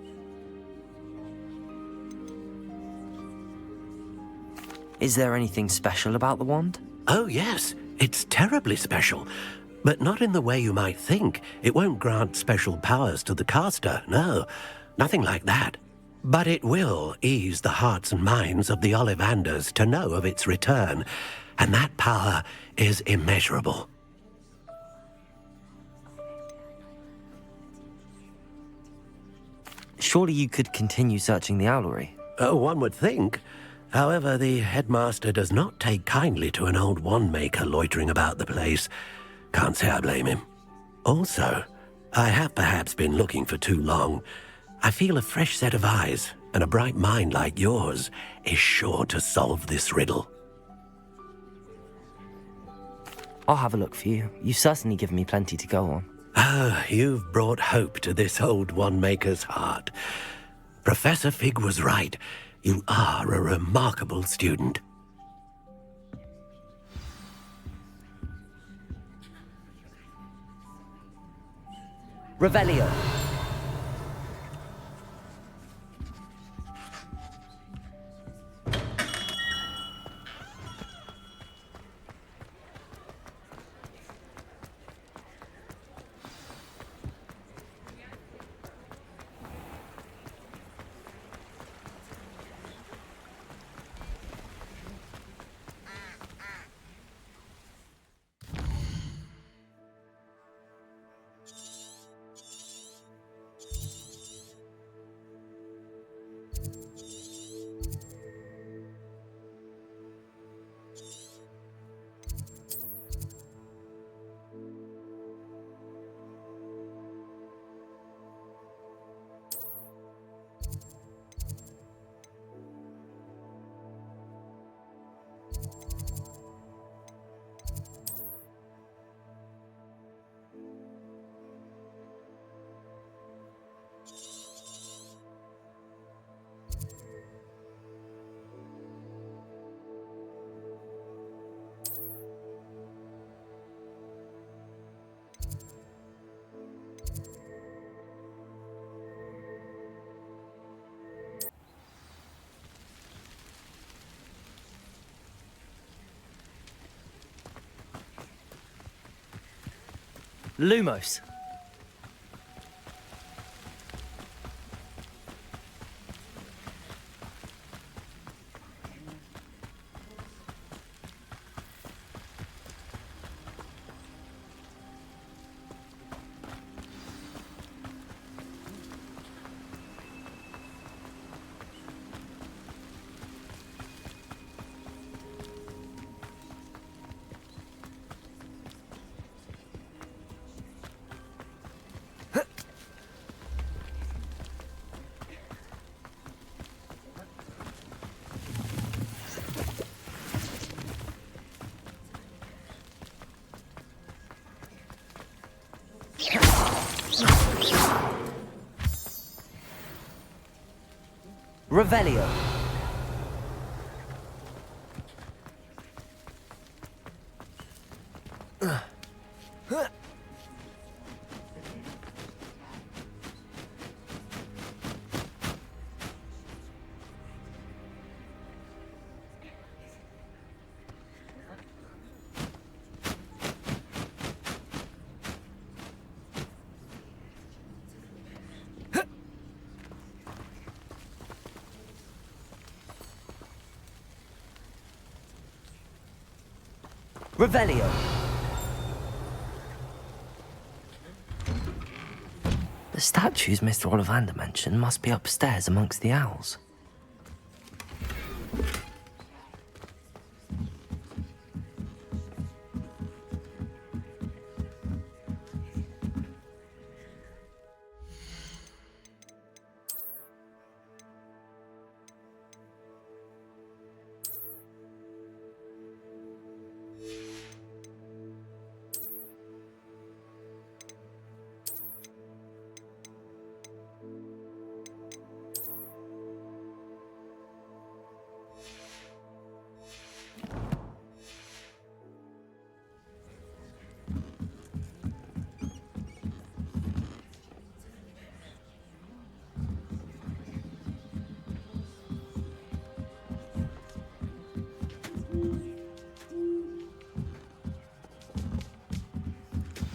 Is there anything special about the wand? Oh yes, it's terribly special. But not in the way you might think. It won't grant special powers to the caster, no. Nothing like that. But it will ease the hearts and minds of the Ollivanders to know of its return. And that power is immeasurable. Surely you could continue searching the owlery. Oh, one would think. However, the headmaster does not take kindly to an old wand-maker loitering about the place. Can't say I blame him. Also, I have perhaps been looking for too long. I feel a fresh set of eyes, and a bright mind like yours is sure to solve this riddle. I'll have a look for you. You've certainly given me plenty to go on. Ah, you've brought hope to this old wand-maker's heart. Professor Fig was right. You are a remarkable student. Revelio. Lumos. Revelio. Revelio. The statues Mr. Ollivander mentioned must be upstairs amongst the owls.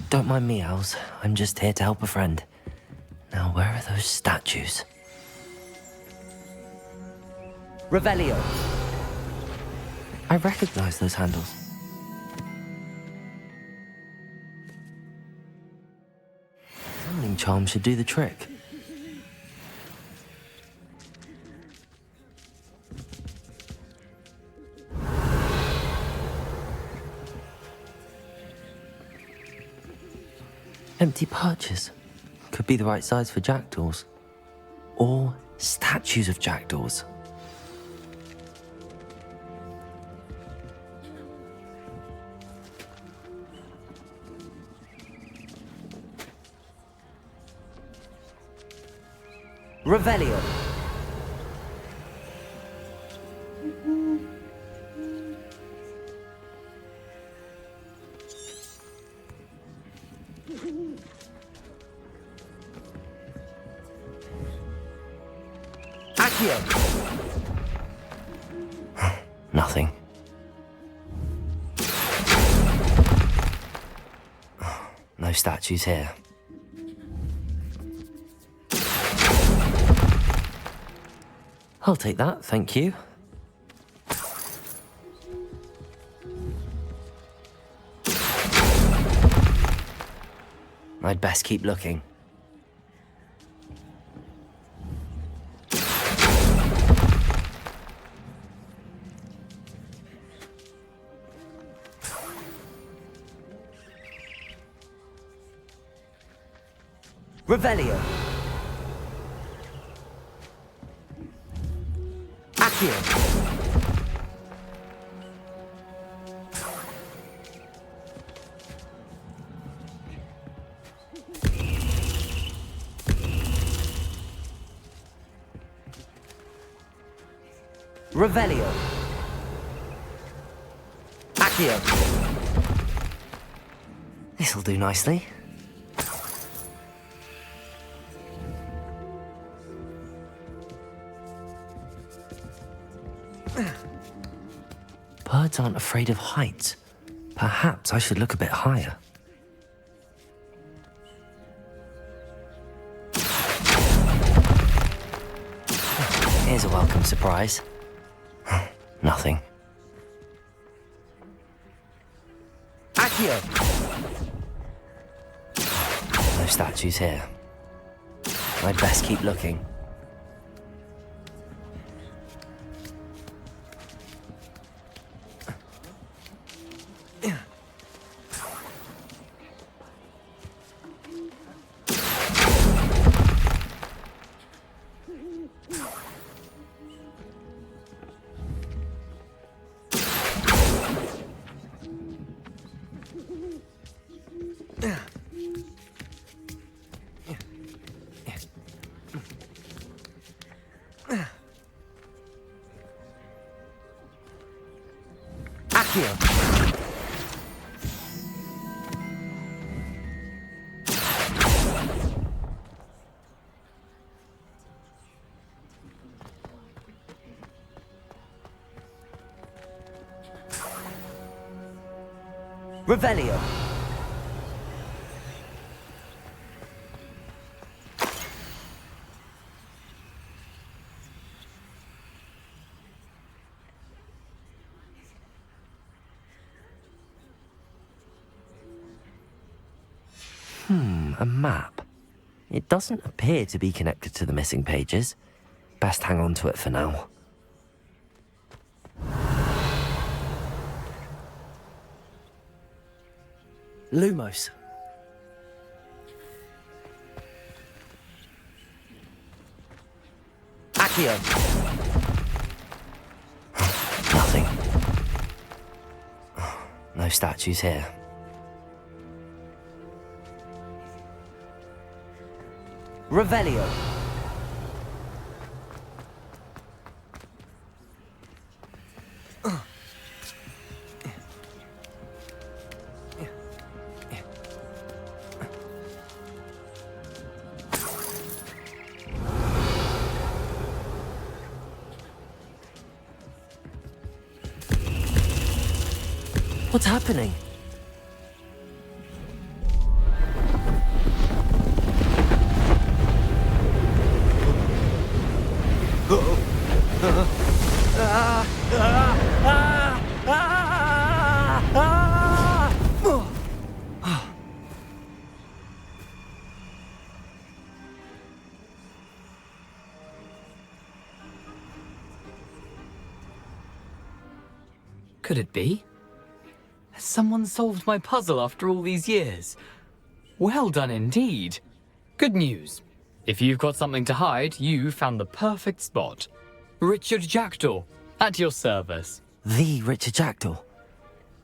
Don't mind me, owls. I'm just here to help a friend. Now, where are those statues? Revelio. I recognize those handles. Summoning charm should do the trick. Empty perches. Could be the right size for jackdaws. Or statues of jackdaws. Revelio. Nothing. No statues here. I'll take that, thank you. I'd best keep looking. Revelio. Accio. Revelio. Accio. This'll do nicely. Birds aren't afraid of heights. Perhaps I should look a bit higher. Here's a welcome surprise. Nothing. Accio! No statues here. I'd best keep looking. Accio! Revelio! A map. It doesn't appear to be connected to the missing pages. Best hang on to it for now. Lumos. Accio. Nothing. No statues here. Revelio. What's happening? Could it be? Has someone solved my puzzle after all these years? Well done indeed. Good news. If you've got something to hide, you found the perfect spot. Richard Jackdaw, at your service. The Richard Jackdaw.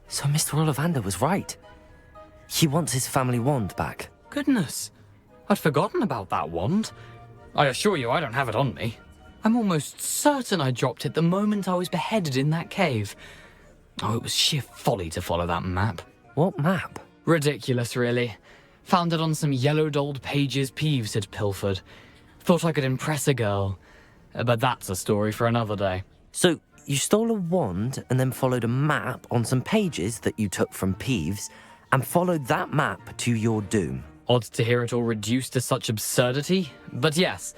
So Mr. Ollivander was right. He wants his family wand back. Goodness, I'd forgotten about that wand. I assure you I don't have it on me. I'm almost certain I dropped it the moment I was beheaded in that cave. Oh, it was sheer folly to follow that map. What map? Ridiculous, really. Found it on some yellowed old pages Peeves had pilfered. Thought I could impress a girl. But that's a story for another day. So, you stole a wand and then followed a map on some pages that you took from Peeves and followed that map to your doom. Odd to hear it all reduced to such absurdity, but yes.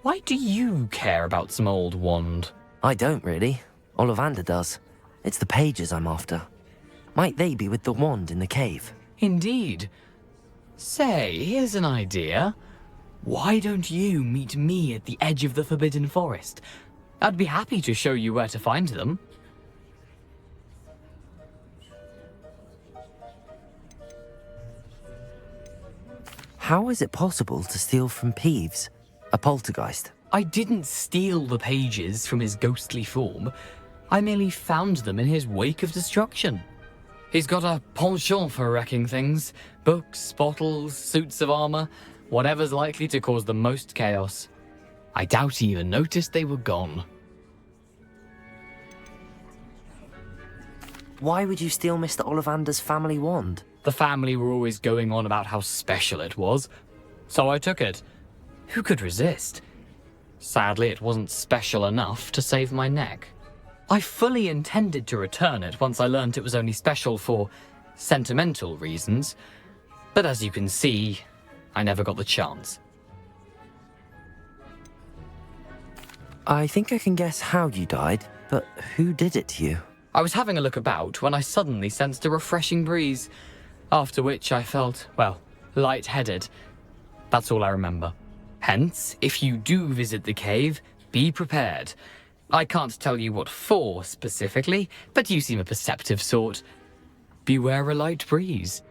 Why do you care about some old wand? I don't really. Ollivander does. It's the pages I'm after. Might they be with the wand in the cave? Indeed. Say, here's an idea. Why don't you meet me at the edge of the Forbidden Forest? I'd be happy to show you where to find them. How is it possible to steal from Peeves, a poltergeist? I didn't steal the pages from his ghostly form. I merely found them in his wake of destruction. He's got a penchant for wrecking things. Books, bottles, suits of armor, whatever's likely to cause the most chaos. I doubt he even noticed they were gone. Why would you steal Mr. Ollivander's family wand? The family were always going on about how special it was, so I took it. Who could resist? Sadly, it wasn't special enough to save my neck. I fully intended to return it once I learned it was only special for sentimental reasons, but as you can see, I never got the chance. I think I can guess how you died, but who did it to you? I was having a look about when I suddenly sensed a refreshing breeze, after which I felt, well, lightheaded. That's all I remember. Hence, if you do visit the cave, be prepared. I can't tell you what for specifically, but you seem a perceptive sort. Beware a light breeze.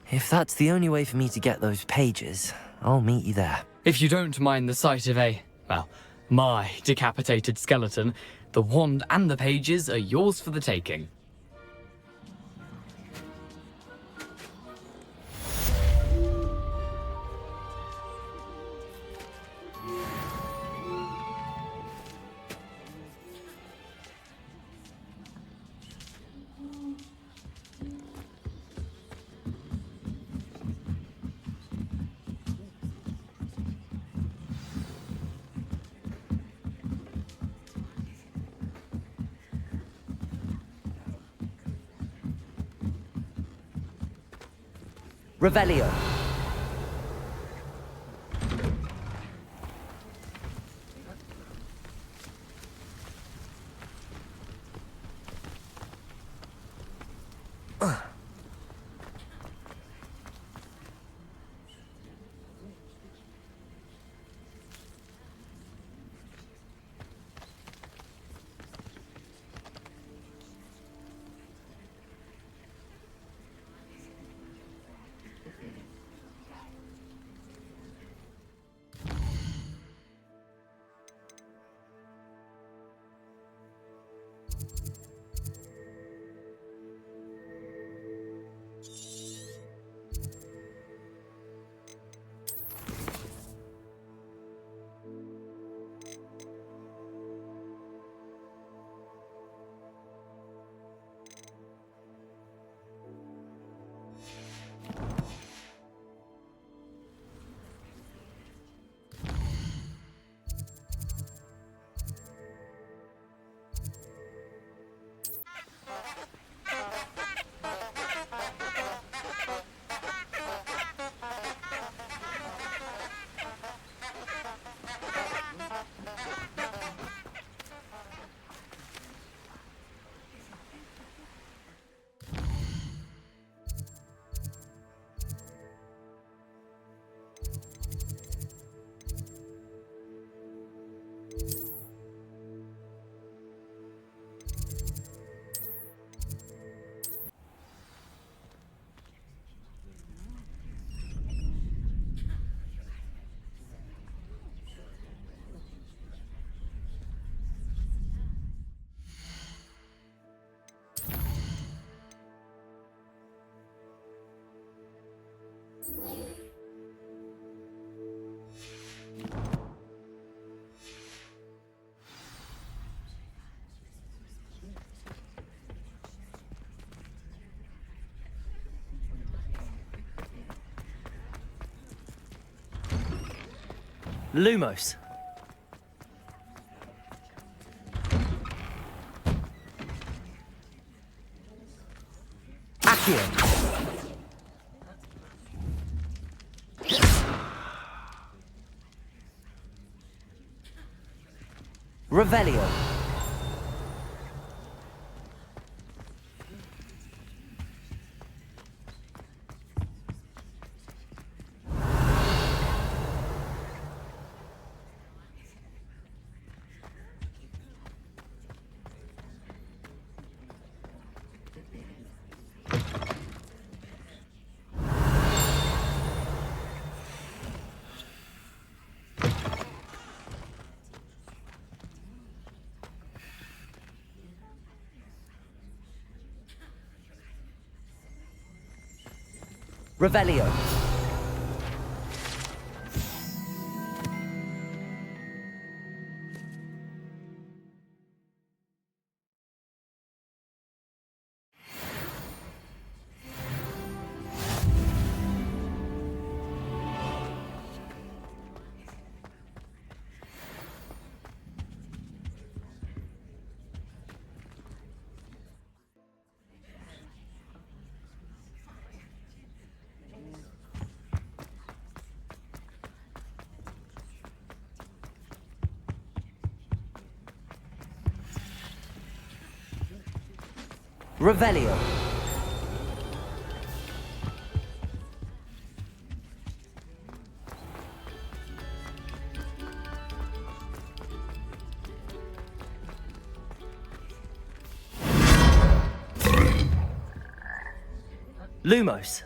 If that's the only way for me to get those pages, I'll meet you there. If you don't mind the sight of my decapitated skeleton, the wand and the pages are yours for the taking. Revelio. Lumos. Accio. Revelio. Revelio. Revelio. Lumos.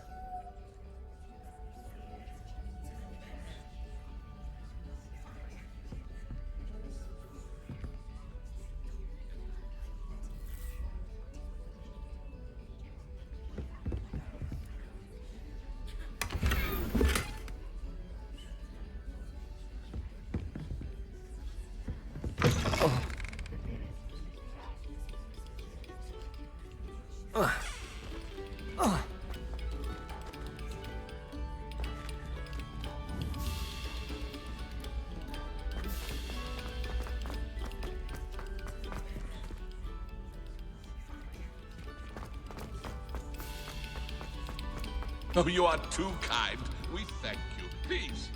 Oh, you are too kind. We thank you. Please,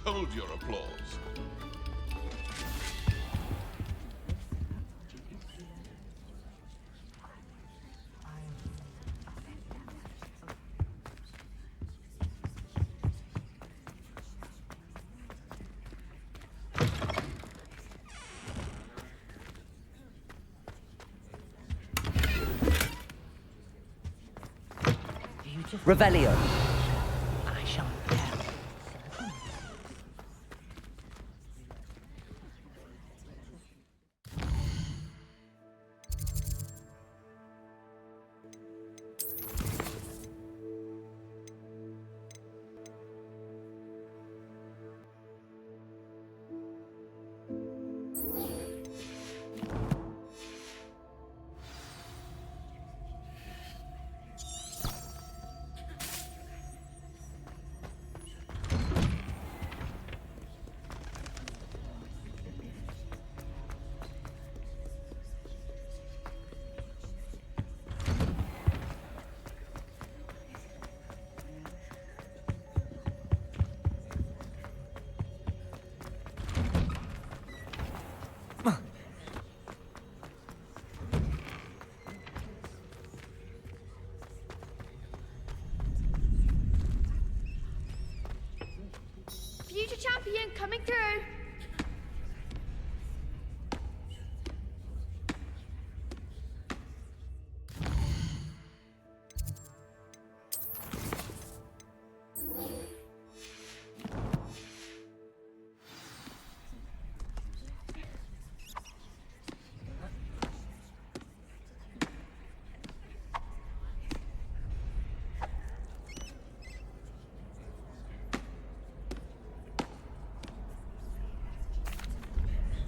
hold your applause. Revelio. I shall Future champion coming through.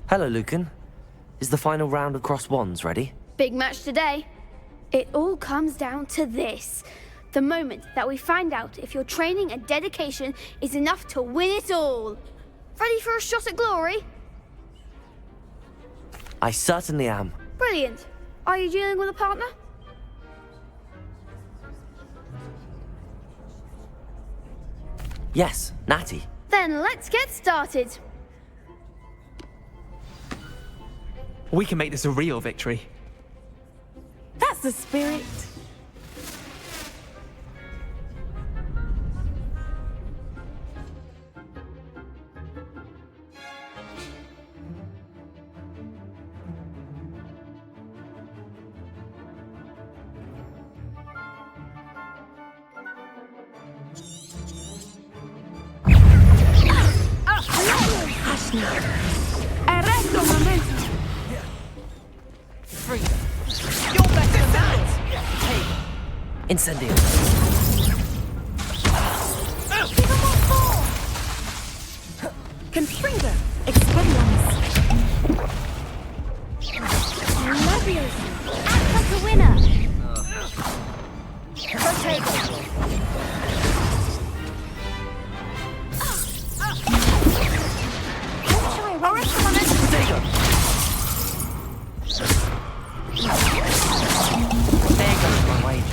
Hello, Lucan. Is the final round of cross wands ready? Big match today. It all comes down to this. The moment that we find out if your training and dedication is enough to win it all. Ready for a shot at glory? I certainly am. Brilliant. Are you dealing with a partner? Yes, Natty. Then let's get started. We can make this a real victory. That's the spirit. Arresto momento. Freedom. You're better than that! Hey. Incendio. Give him more force! Confringo. Expelliarmus. Leviosa. Act like a winner. Protego. Arresto momento. Protego. There goes my wage.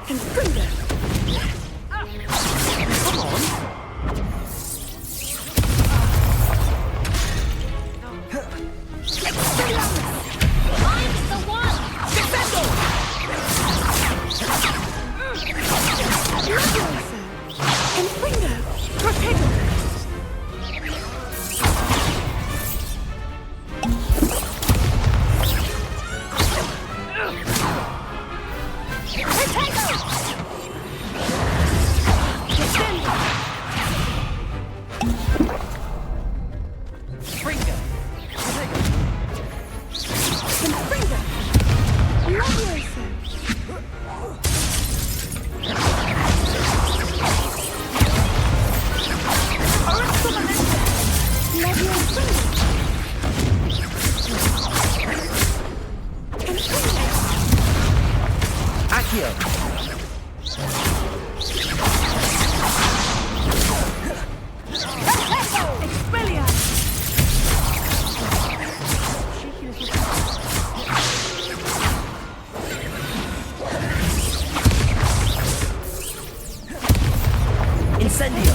Confringo. Come on. I'm the one. Defendo! Leviosa. Confringo. Protego. Incendio!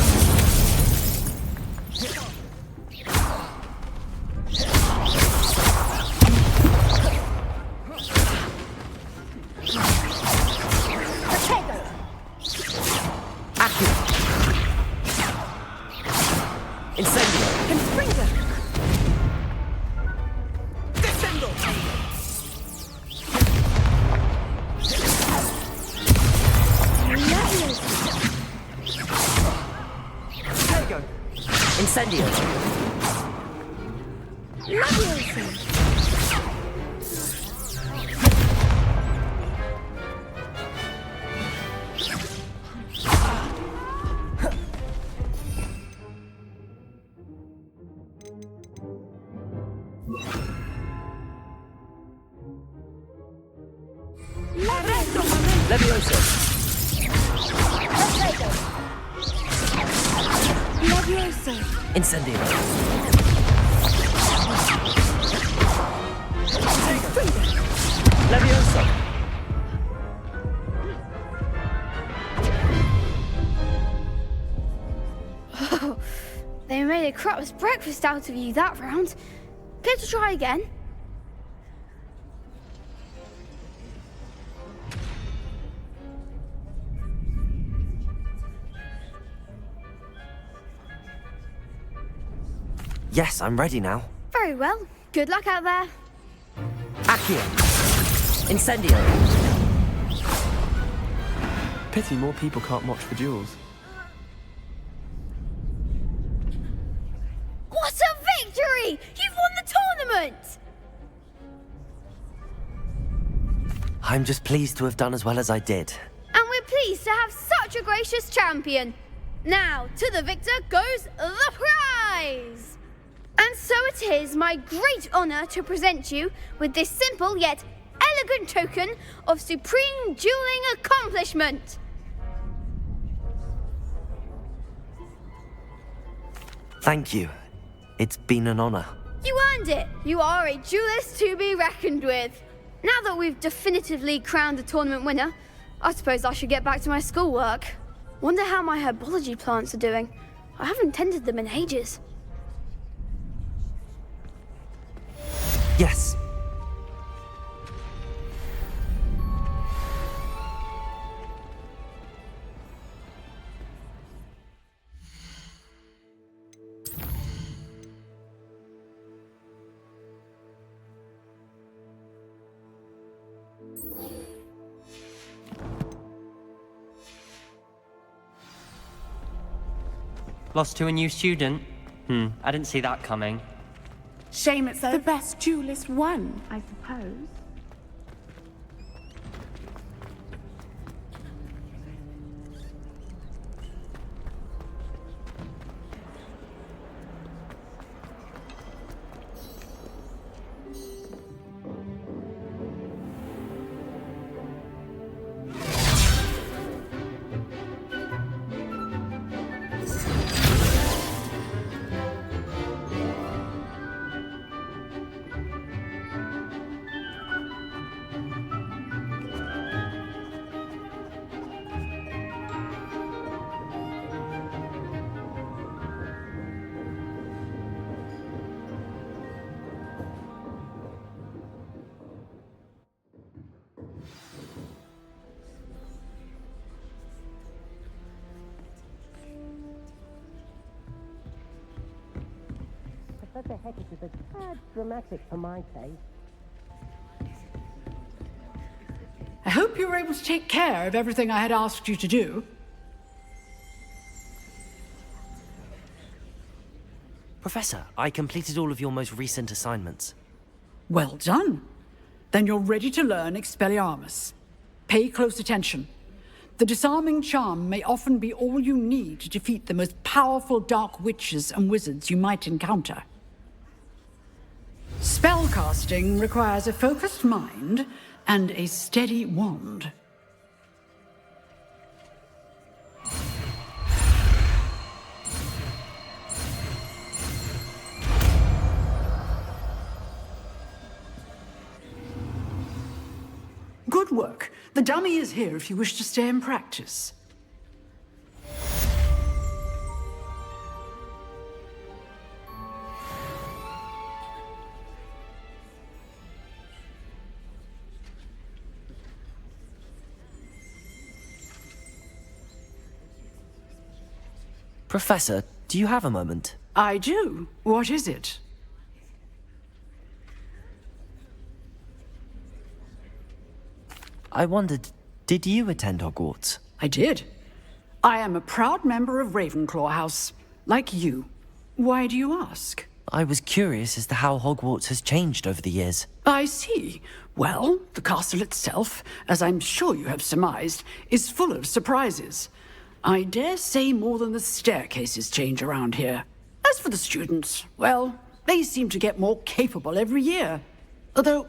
Incendio! Levioso! Levioso! Incendio! Levioso! Oh, they made a crap's breakfast out of you that round. Care to try again? Yes, I'm ready now. Very well. Good luck out there. Accio! Incendio! Pity more people can't watch the duels. What a victory! You've won the tournament! I'm just pleased to have done as well as I did. And we're pleased to have such a gracious champion. Now, to the victor goes the prize! And so it is my great honor to present you with this simple yet elegant token of supreme dueling accomplishment. Thank you. It's been an honor. You earned it. You are a duelist to be reckoned with. Now that we've definitively crowned the tournament winner, I suppose I should get back to my schoolwork. Wonder how my herbology plants are doing. I haven't tended them in ages. Yes. Lost to a new student? I didn't see that coming. Shame it's the best duelist won, I suppose. Professor Hecat is a tad dramatic for my taste. I hope you were able to take care of everything I had asked you to do. Professor, I completed all of your most recent assignments. Well done. Then you're ready to learn Expelliarmus. Pay close attention. The disarming charm may often be all you need to defeat the most powerful dark witches and wizards you might encounter. Spellcasting requires a focused mind and a steady wand. Good work. The dummy is here if you wish to stay and practice. Professor, do you have a moment? I do. What is it? I wondered, did you attend Hogwarts? I did. I am a proud member of Ravenclaw House, like you. Why do you ask? I was curious as to how Hogwarts has changed over the years. I see. Well, the castle itself, as I'm sure you have surmised, is full of surprises. I dare say more than the staircases change around here. As for the students, well, they seem to get more capable every year. Although,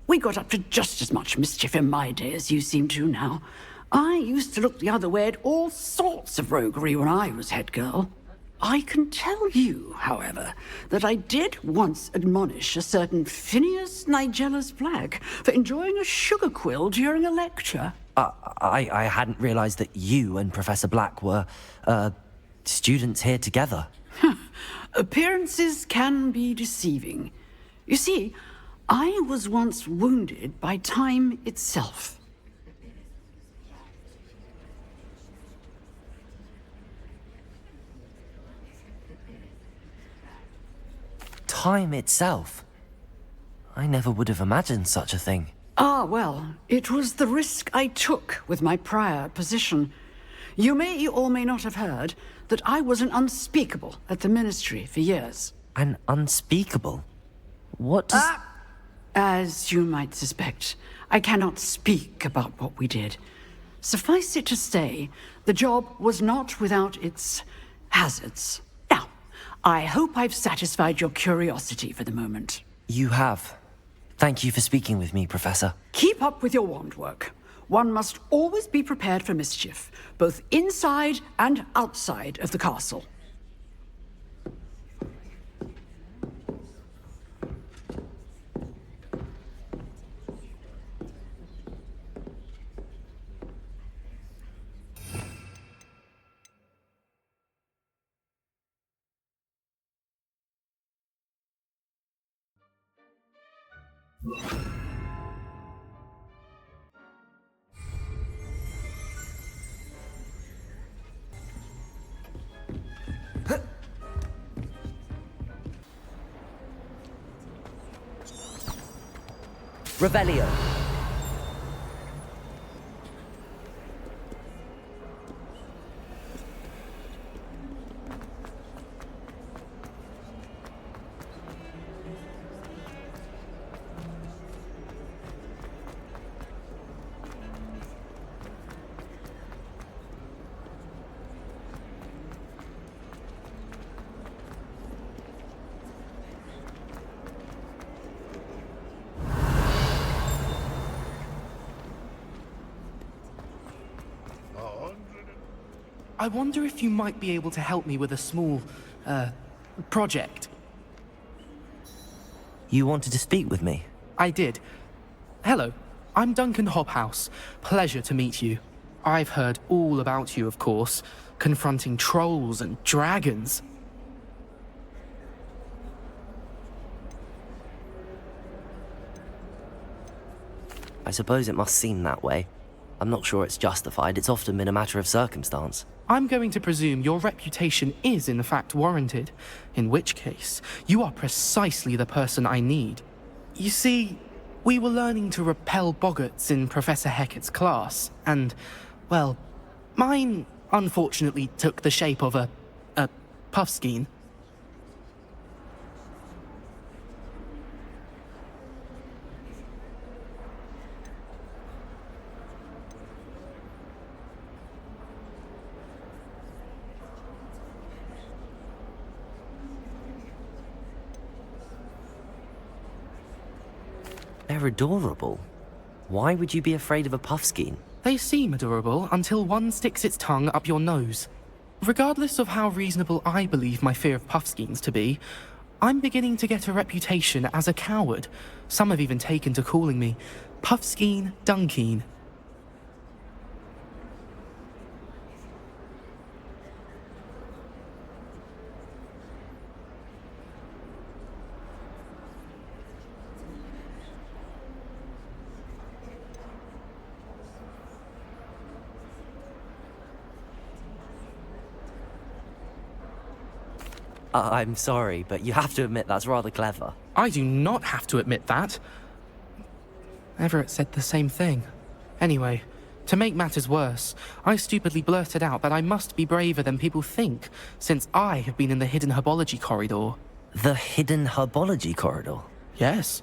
we got up to just as much mischief in my day as you seem to now. I used to look the other way at all sorts of roguery when I was head girl. I can tell you, however, that I did once admonish a certain Phineas Nigella's Black for enjoying a sugar quill during a lecture. I hadn't realized that you and Professor Black were, students here together. Appearances can be deceiving. You see, I was once wounded by time itself. Time itself? I never would have imagined such a thing. Ah, well, it was the risk I took with my prior position. You may or may not have heard that I was an unspeakable at the Ministry for years. An unspeakable? What does... As you might suspect, I cannot speak about what we did. Suffice it to say, the job was not without its hazards. Now, I hope I've satisfied your curiosity for the moment. You have. Thank you for speaking with me, Professor. Keep up with your wand work. One must always be prepared for mischief, both inside and outside of the castle. Revelio. I wonder if you might be able to help me with a small, project. You wanted to speak with me? I did. Hello, I'm Duncan Hobhouse. Pleasure to meet you. I've heard all about you, of course, confronting trolls and dragons. I suppose it must seem that way. I'm not sure it's justified. It's often been a matter of circumstance. I'm going to presume your reputation is in fact warranted, in which case, you are precisely the person I need. You see, we were learning to repel boggarts in Professor Hecat's class, and, well, mine unfortunately took the shape of a puffskein. They're adorable. Why would you be afraid of a puffskein? They seem adorable until one sticks its tongue up your nose. Regardless of how reasonable I believe my fear of puffskeins to be, I'm beginning to get a reputation as a coward. Some have even taken to calling me Puffskein Dunkeen. I'm sorry, but you have to admit that's rather clever. I do not have to admit that. Everett said the same thing. Anyway, to make matters worse, I stupidly blurted out that I must be braver than people think, since I have been in the hidden herbology corridor. The hidden herbology corridor? Yes.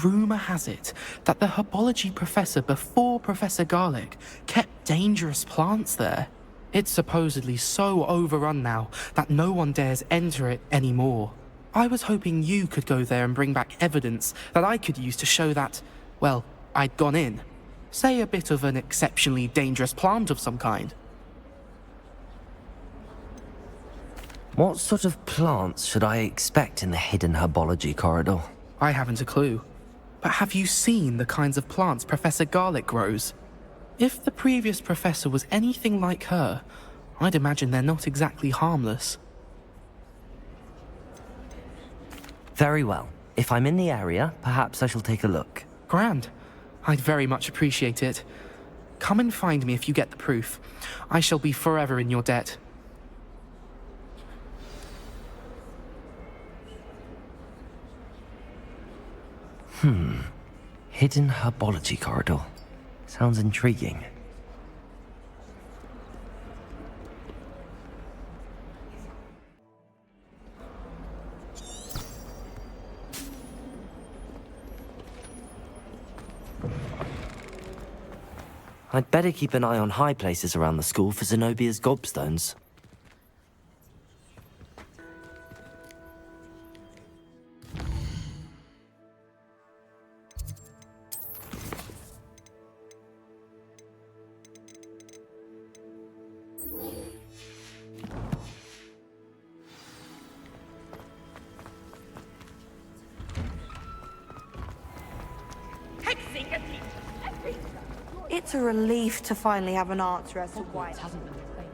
Rumour has it that the herbology professor before Professor Garlick kept dangerous plants there. It's supposedly so overrun now that no one dares enter it anymore. I was hoping you could go there and bring back evidence that I could use to show that, well, I'd gone in. Say a bit of an exceptionally dangerous plant of some kind. What sort of plants should I expect in the hidden herbology corridor? I haven't a clue. But have you seen the kinds of plants Professor Garlick grows? If the previous professor was anything like her, I'd imagine they're not exactly harmless. Very well. If I'm in the area, perhaps I shall take a look. Grand. I'd very much appreciate it. Come and find me if you get the proof. I shall be forever in your debt. Hidden herbology corridor. Sounds intriguing. I'd better keep an eye on high places around the school for Zenobia's gobstones. It's a relief to finally have an answer as to why it hasn't been explained.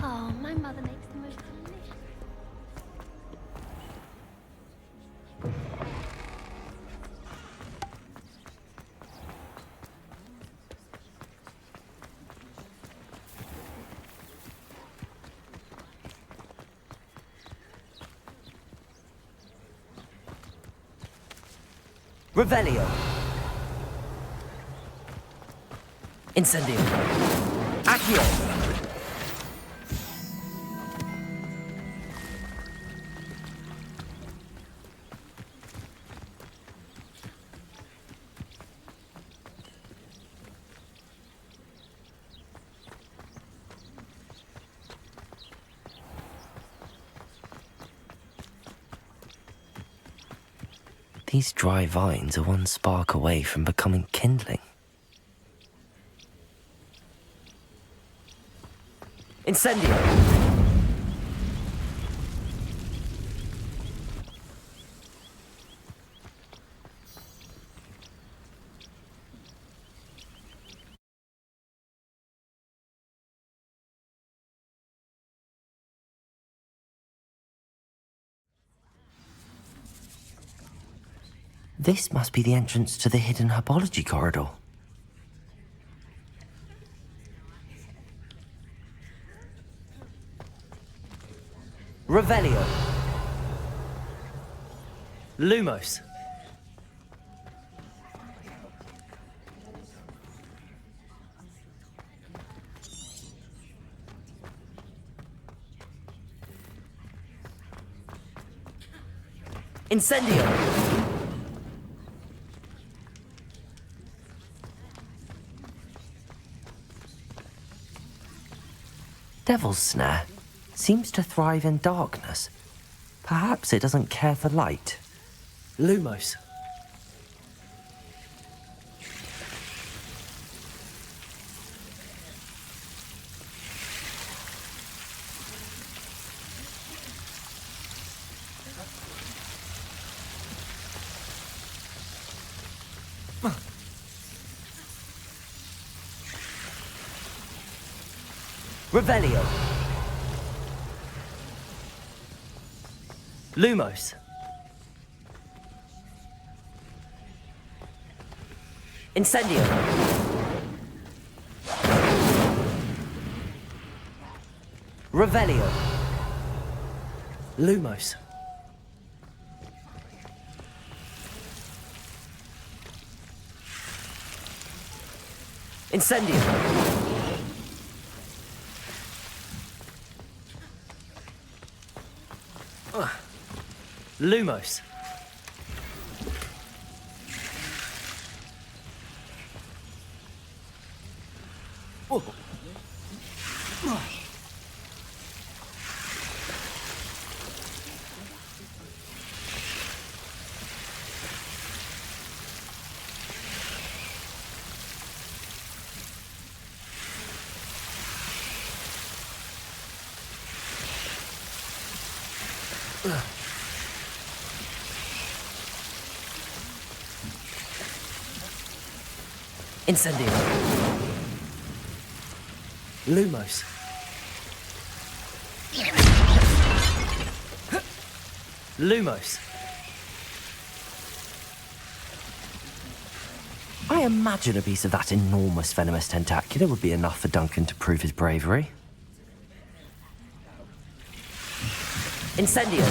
Oh, my mother makes the most delicious. Revelio. Incendio. Accio. These dry vines are one spark away from becoming kindling. Incendio! This must be the entrance to the hidden herbology corridor. Revelio. Lumos. Incendio! Devil's Snare seems to thrive in darkness. Perhaps it doesn't care for light. Lumos. Revelio. Lumos. Incendio. Revelio. Lumos. Incendio. Lumos. Oh. Incendio. Lumos. Lumos. I imagine a piece of that enormous venomous tentacular would be enough for Duncan to prove his bravery. Incendio.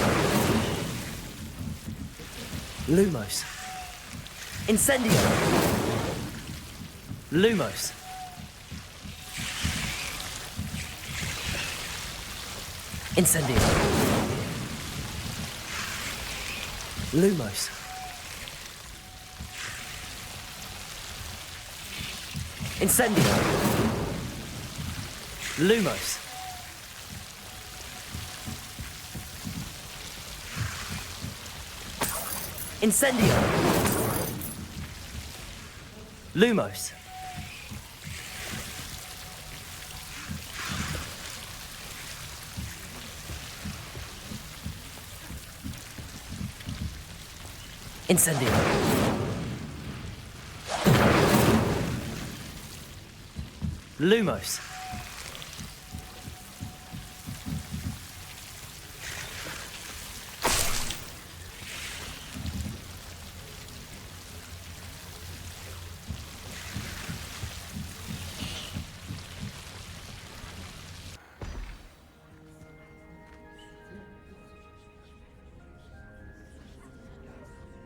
Lumos. Incendio. Lumos. Incendio. Lumos. Incendio. Lumos. Incendio. Lumos. Incendio. Lumos.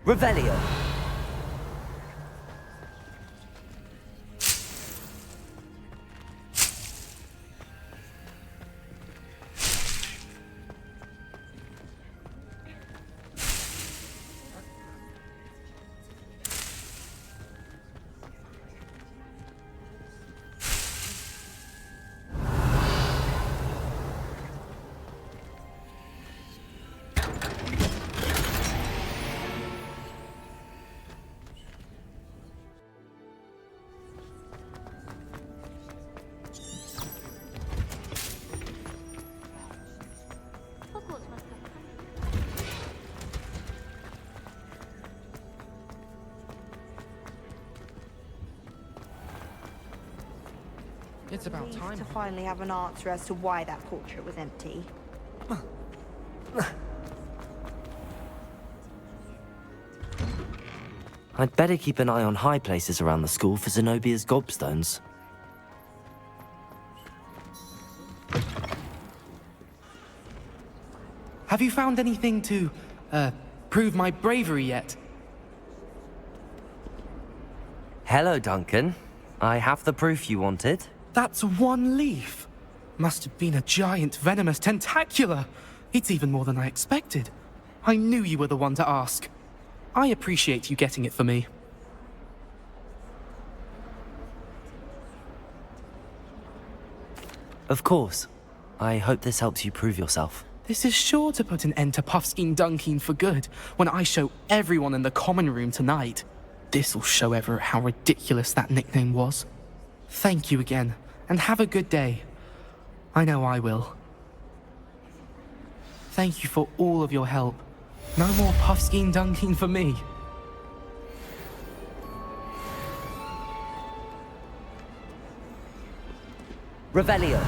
Revelio. It's about time to finally have an answer as to why that portrait was empty. I'd better keep an eye on high places around the school for Zenobia's gobstones. Have you found anything to, prove my bravery yet? Hello, Duncan. I have the proof you wanted. That's one leaf. Must have been a giant venomous tentacula. It's even more than I expected. I knew you were the one to ask. I appreciate you getting it for me. Of course. I hope this helps you prove yourself. This is sure to put an end to Puffskein Dunkin for good when I show everyone in the common room tonight. This'll show Everett how ridiculous that nickname was. Thank you again, and have a good day. I know I will. Thank you for all of your help. No more Puffskein Dunkin for me. Revelio.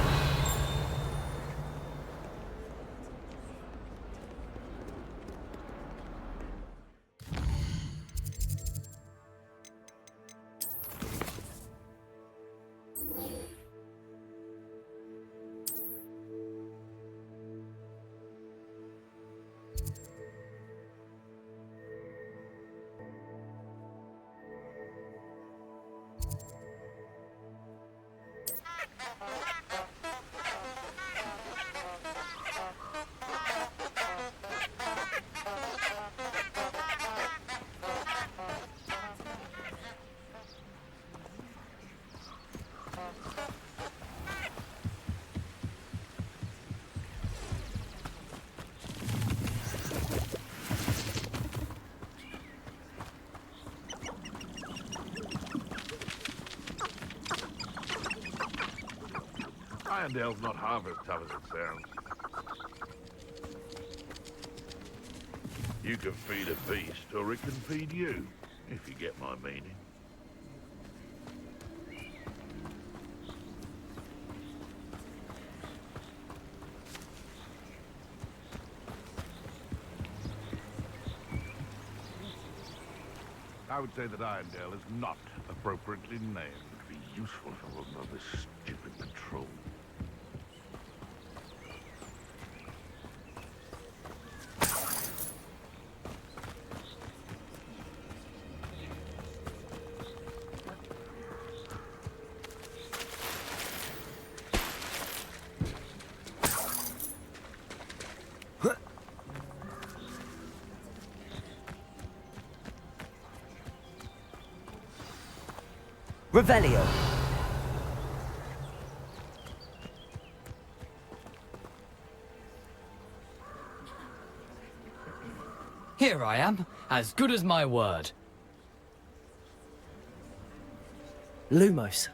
Irondale's not half as tough as it sounds. You can feed a beast, or it can feed you, if you get my meaning. I would say that Irondale is not appropriately named. It'd be useful if I wasn't on this stupid patrol. Revelio. Here I am, as good as my word. Lumos.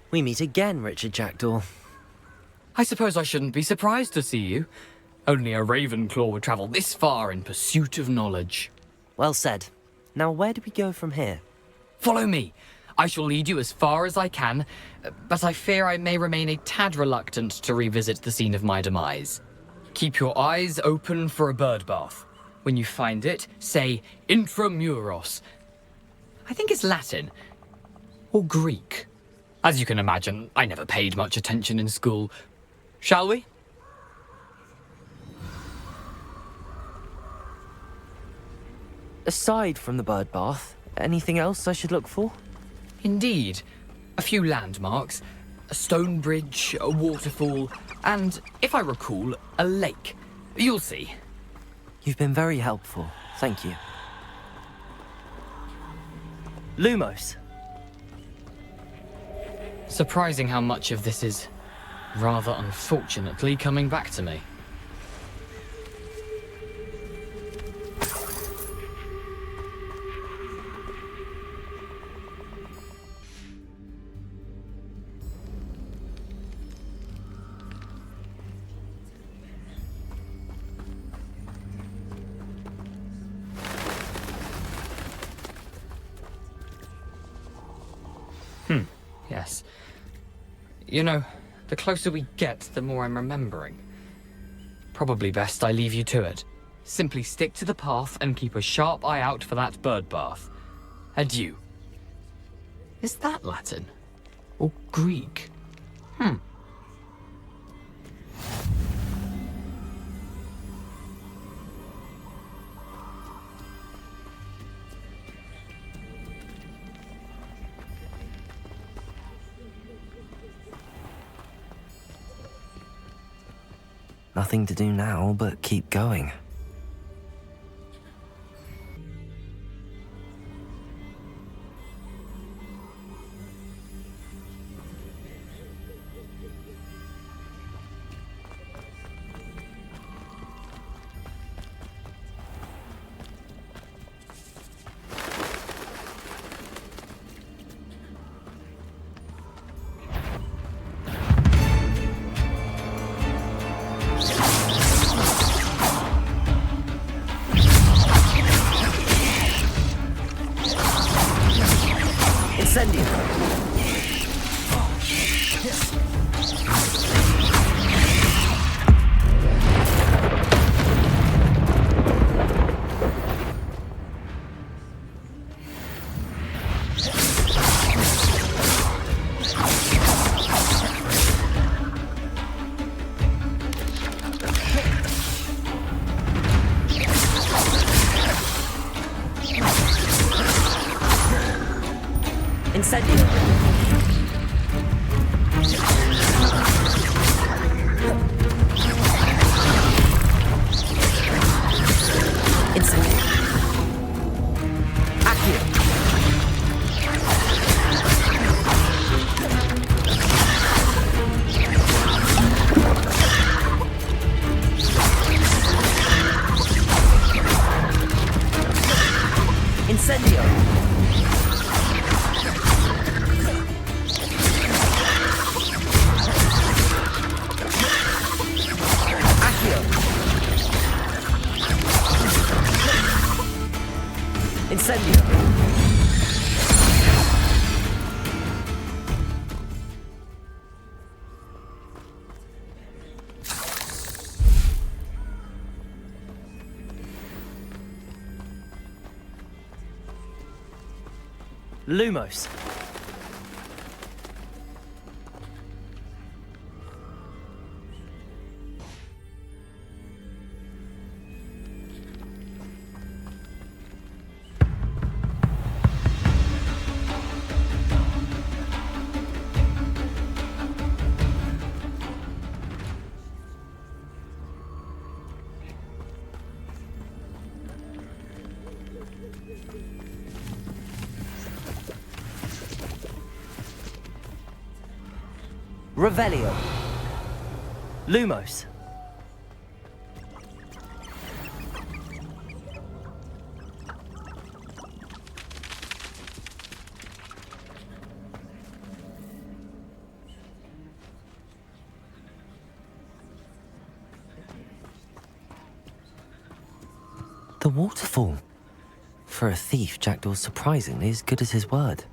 We meet again, Richard Jackdaw. I suppose I shouldn't be surprised to see you. Only a Ravenclaw would travel this far in pursuit of knowledge. Well said. Now where do we go from here? Follow me. I shall lead you as far as I can, but I fear I may remain a tad reluctant to revisit the scene of my demise. Keep your eyes open for a bird bath. When you find it, say intramuros. I think it's Latin. Or Greek. As you can imagine, I never paid much attention in school. Shall we? Aside from the bird bath, anything else I should look for? Indeed. A few landmarks. A stone bridge, a waterfall, and, if I recall, a lake. You'll see. You've been very helpful. Thank you. Lumos. Surprising how much of this is, rather unfortunately, coming back to me. Yes. You know, the closer we get, the more I'm remembering. Probably best I leave you to it. Simply stick to the path and keep a sharp eye out for that bird bath. Adieu. Is that Latin? Or Greek? Nothing to do now but keep going. Lumos. Revelio. Lumos. The waterfall. For a thief, Jackdaw's surprisingly as good as his word.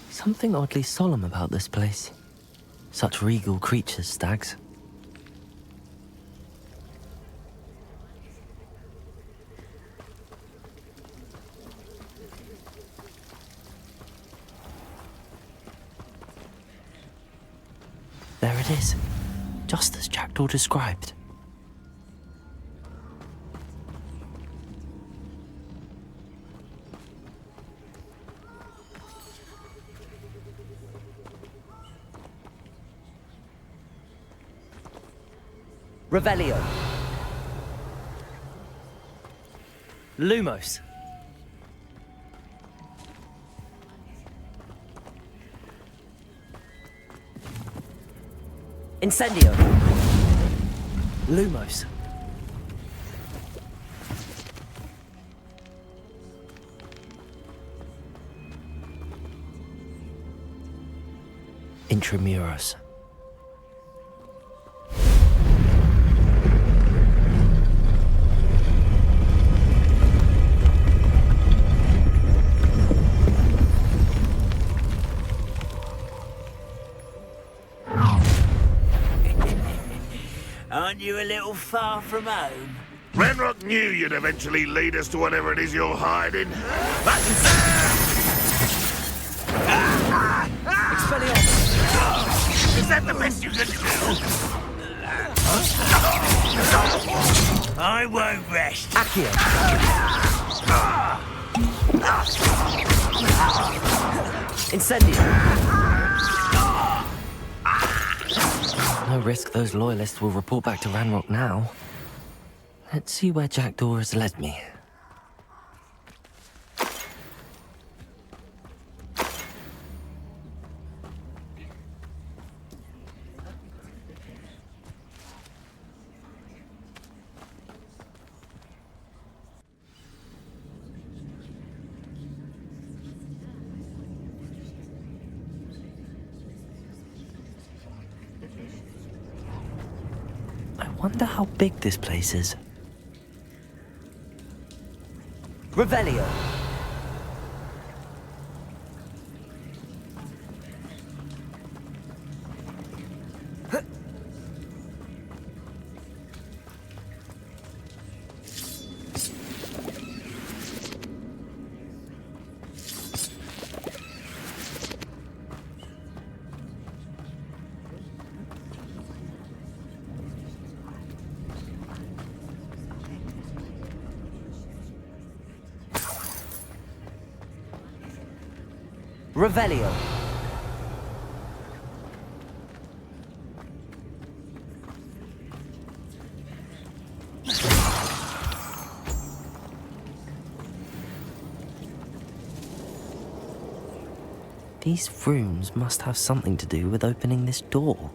Something oddly solemn about this place. Such regal creatures, stags. There it is, just as Jackdaw described. Revelio. Lumos. Incendio. Lumos. Intramuros. Aren't you a little far from home? Ranrock knew you'd eventually lead us to whatever it is you're hiding. Is that the best you can do? I won't rest. Accio. Incendio. No risk those loyalists will report back to Ranrock now. Let's see where Jackdaw has led me. I wonder how big this place is. Revelio. Revelio. These rooms must have something to do with opening this door.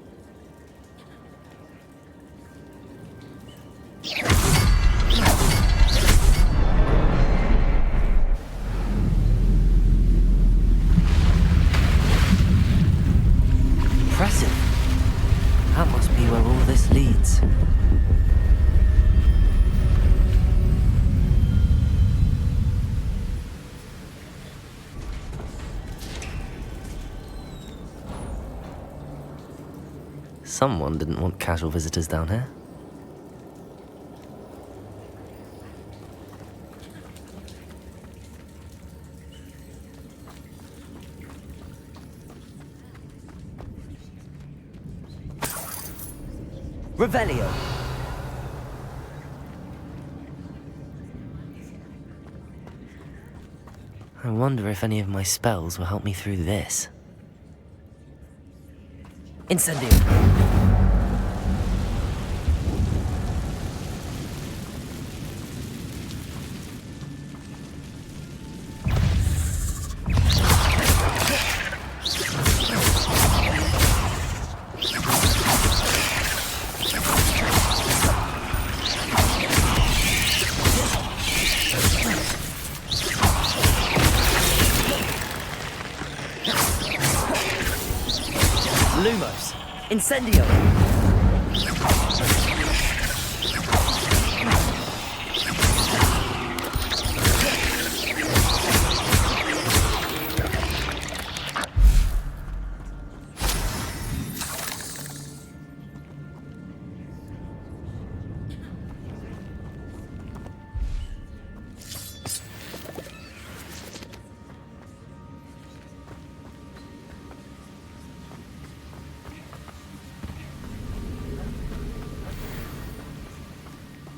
That must be where all this leads. Someone didn't want casual visitors down here. Revelio. I wonder if any of my spells will help me through this. Incendio. Lumos. Incendio.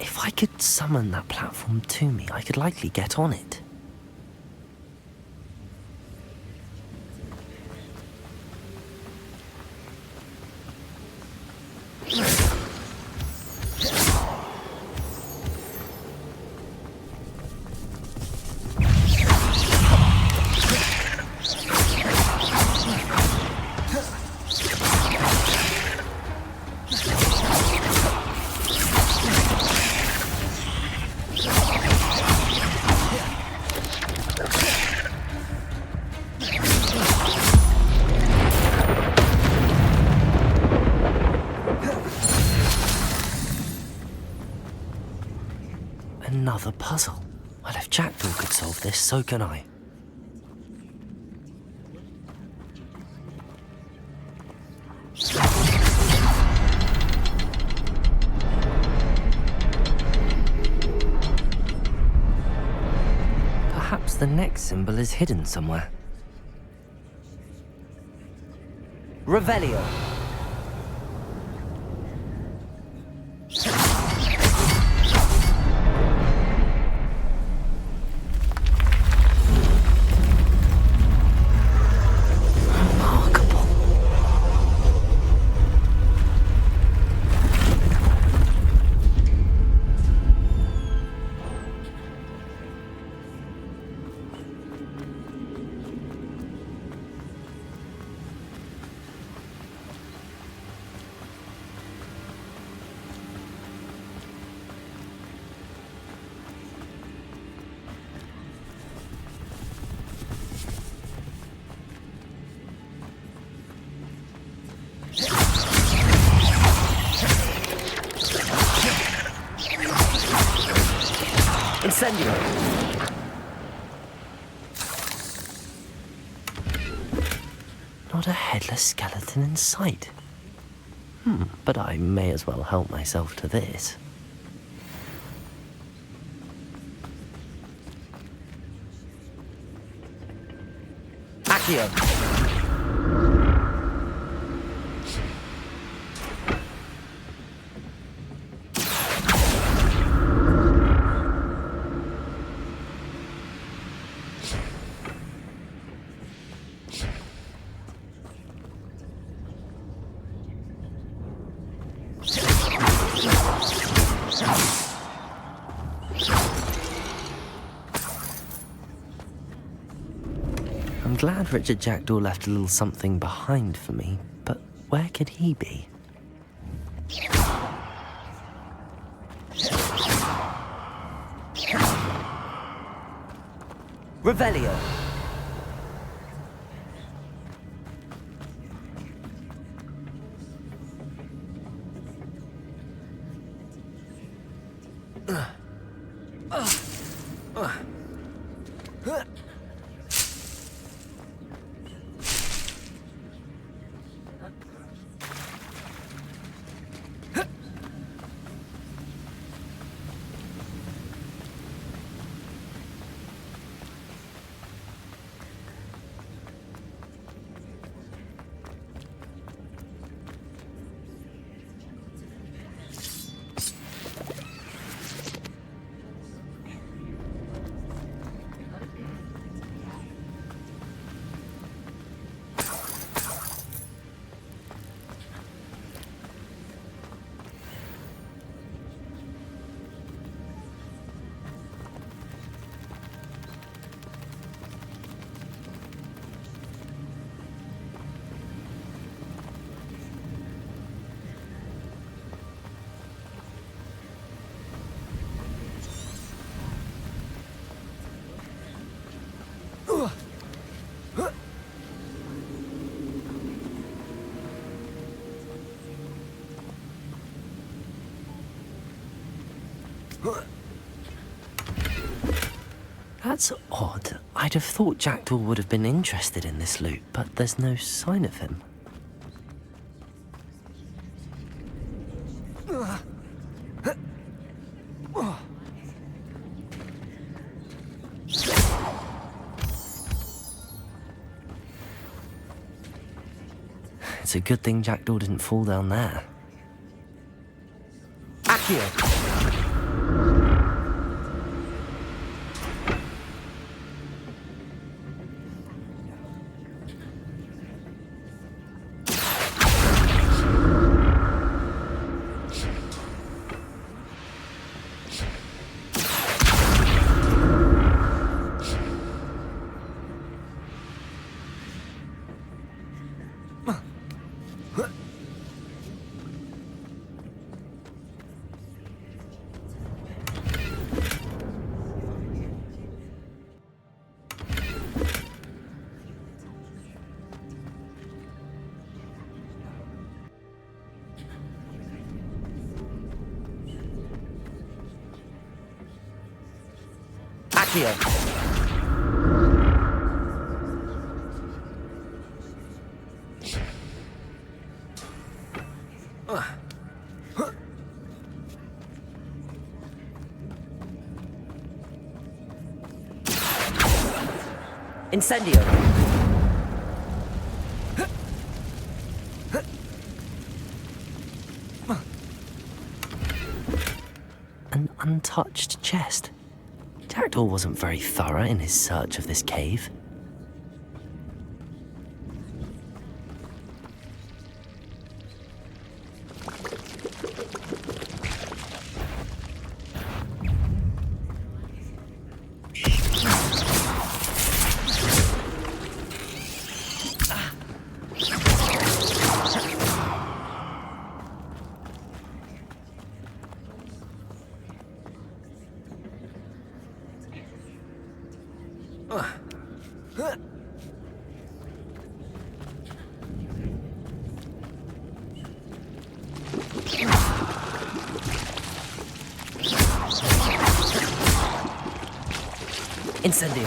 If I could summon that platform to me, I could likely get on it. Another puzzle. Well, if Jackdaw could solve this, so can I. Perhaps the next symbol is hidden somewhere. Revelio. Incendio! Not a headless skeleton in sight. But I may as well help myself to this. Accio! I'm glad Richard Jackdaw left a little something behind for me, but where could he be? Revelio! That's odd. I'd have thought Jackdaw would have been interested in this loot, but there's no sign of him. It's a good thing Jackdaw didn't fall down there. Accio! Accio. Incendio. An untouched chest. Jackdaw wasn't very thorough in his search of this cave. Incendio.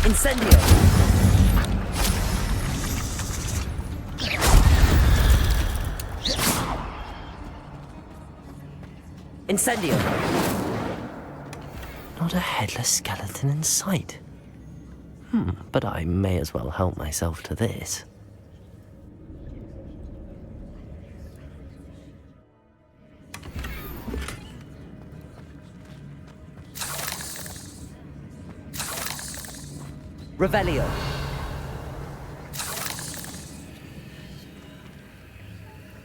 Incendio. Incendio. Not a headless skeleton in sight. But I may as well help myself to this. Revelio.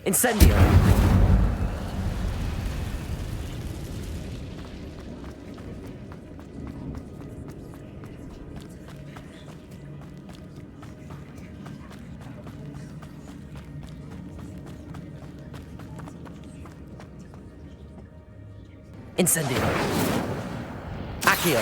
Incendio. Incendio. Accio.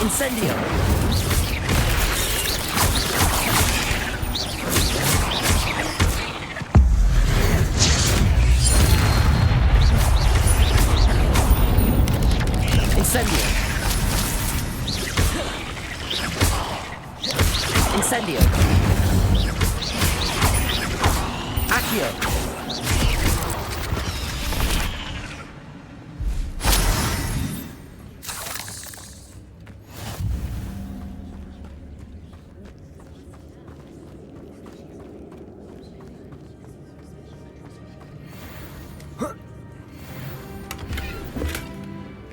Incendio. Incendio. Incendio. Accio.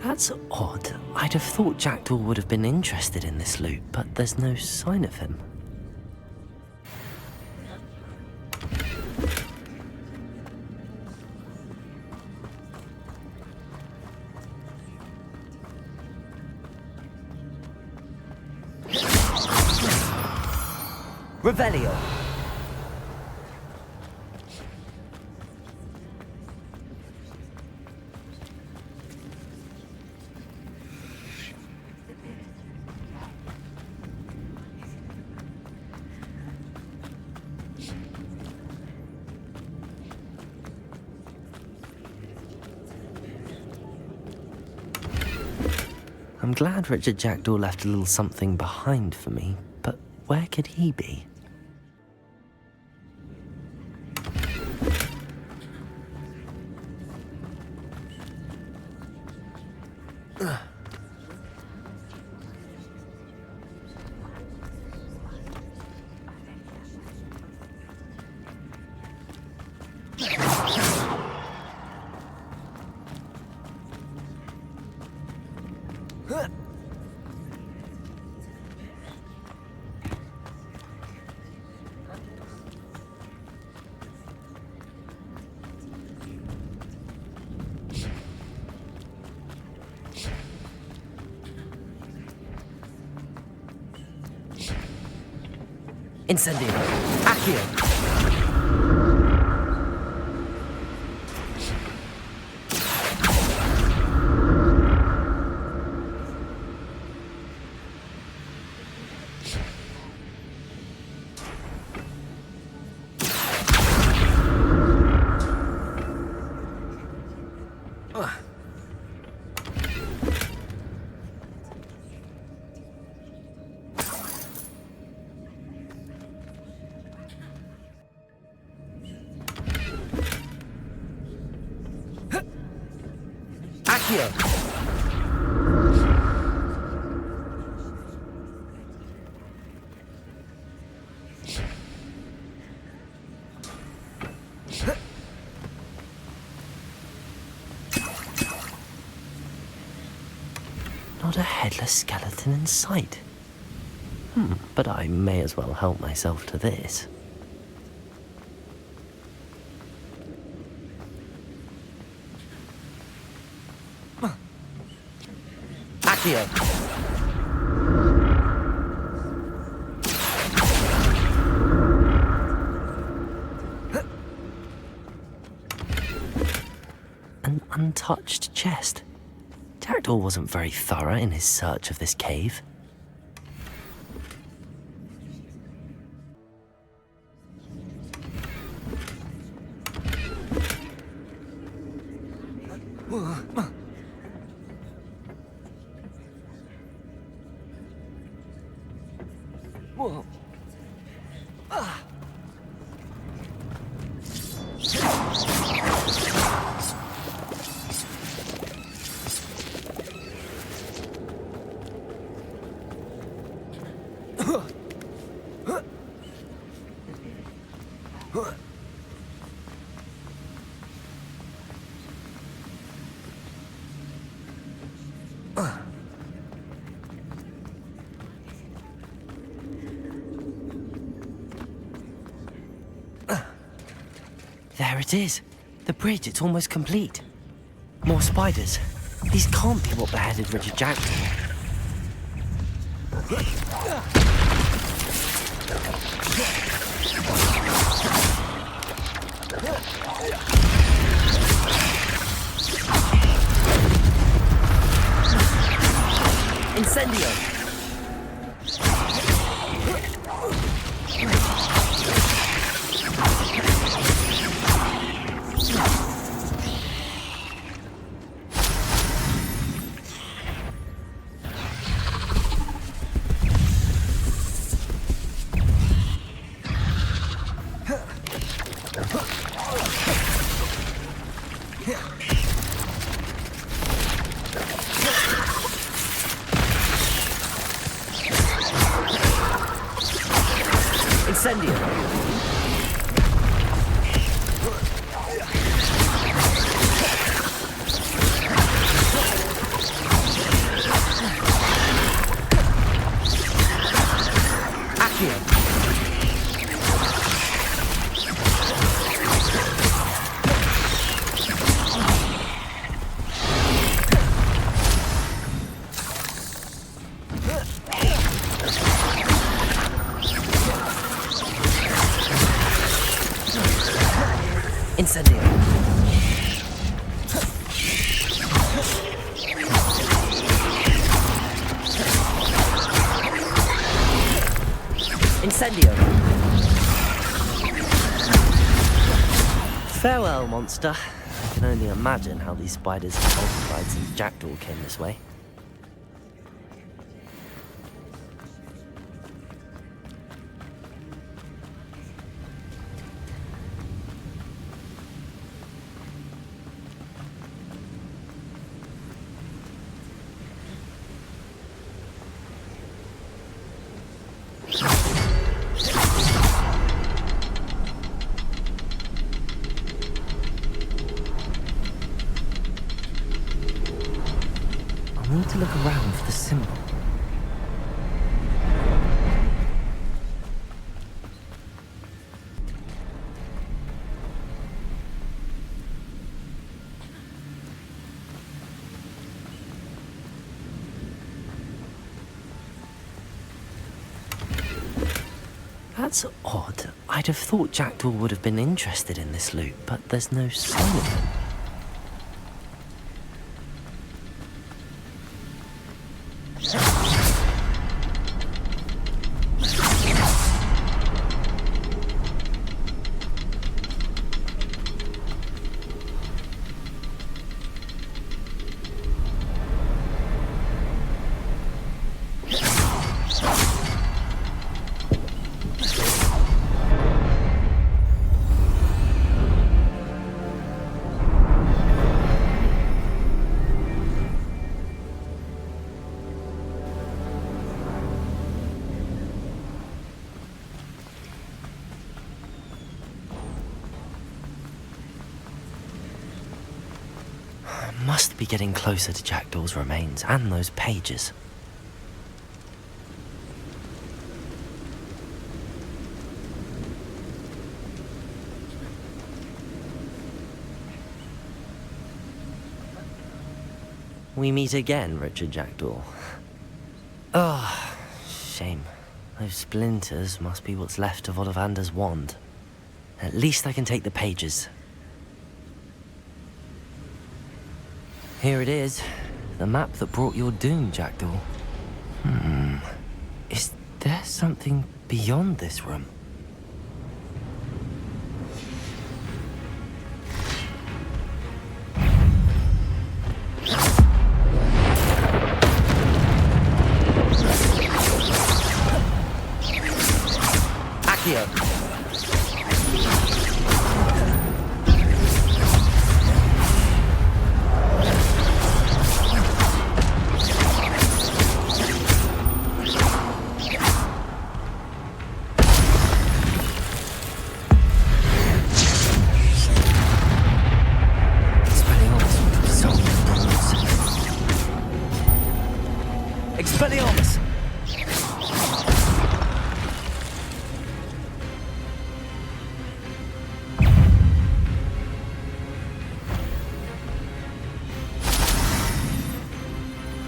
That's odd. I'd have thought Jackdaw would have been interested in this loot, but there's no sign of him. Revelio. I'm glad Richard Jackdaw left a little something behind for me, but where could he be? Incendio. Accio. Not a headless skeleton in sight. But I may as well help myself to this. Accio. An untouched chest. Jackdaw wasn't very thorough in his search of this cave. There it is. The bridge, it's almost complete. More spiders. These can't be what beheaded Richard Jackdaw. Incendio! Incendio! Accio! Incendio! Incendio! Farewell, monster. I can only imagine how these spiders have multiplied since Jackdaw came this way. I need to look around for the symbol. That's odd. I'd have thought Jackdaw would have been interested in this loot, but there's no sign of him. Must be getting closer to Jackdaw's remains and those pages. We meet again, Richard Jackdaw. Ah, shame. Those splinters must be what's left of Ollivander's wand. At least I can take the pages. Here it is, the map that brought your doom, Jackdaw. Is there something beyond this room? Accio. Expelliarmus!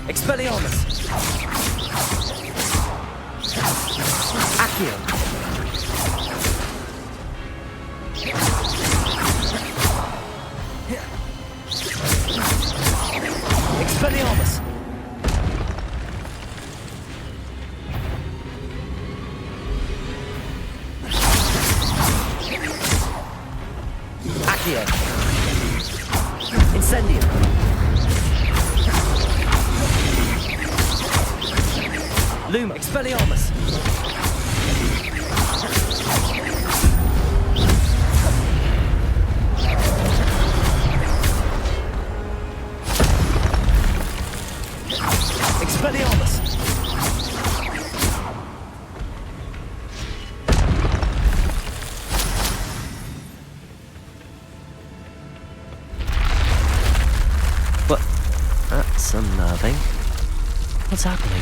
Expelliarmus! Accio! Expelliarmus! Accio! Incendium! Luma! Expelliarmus! Expelliarmus! What? That's unnerving. What's happening?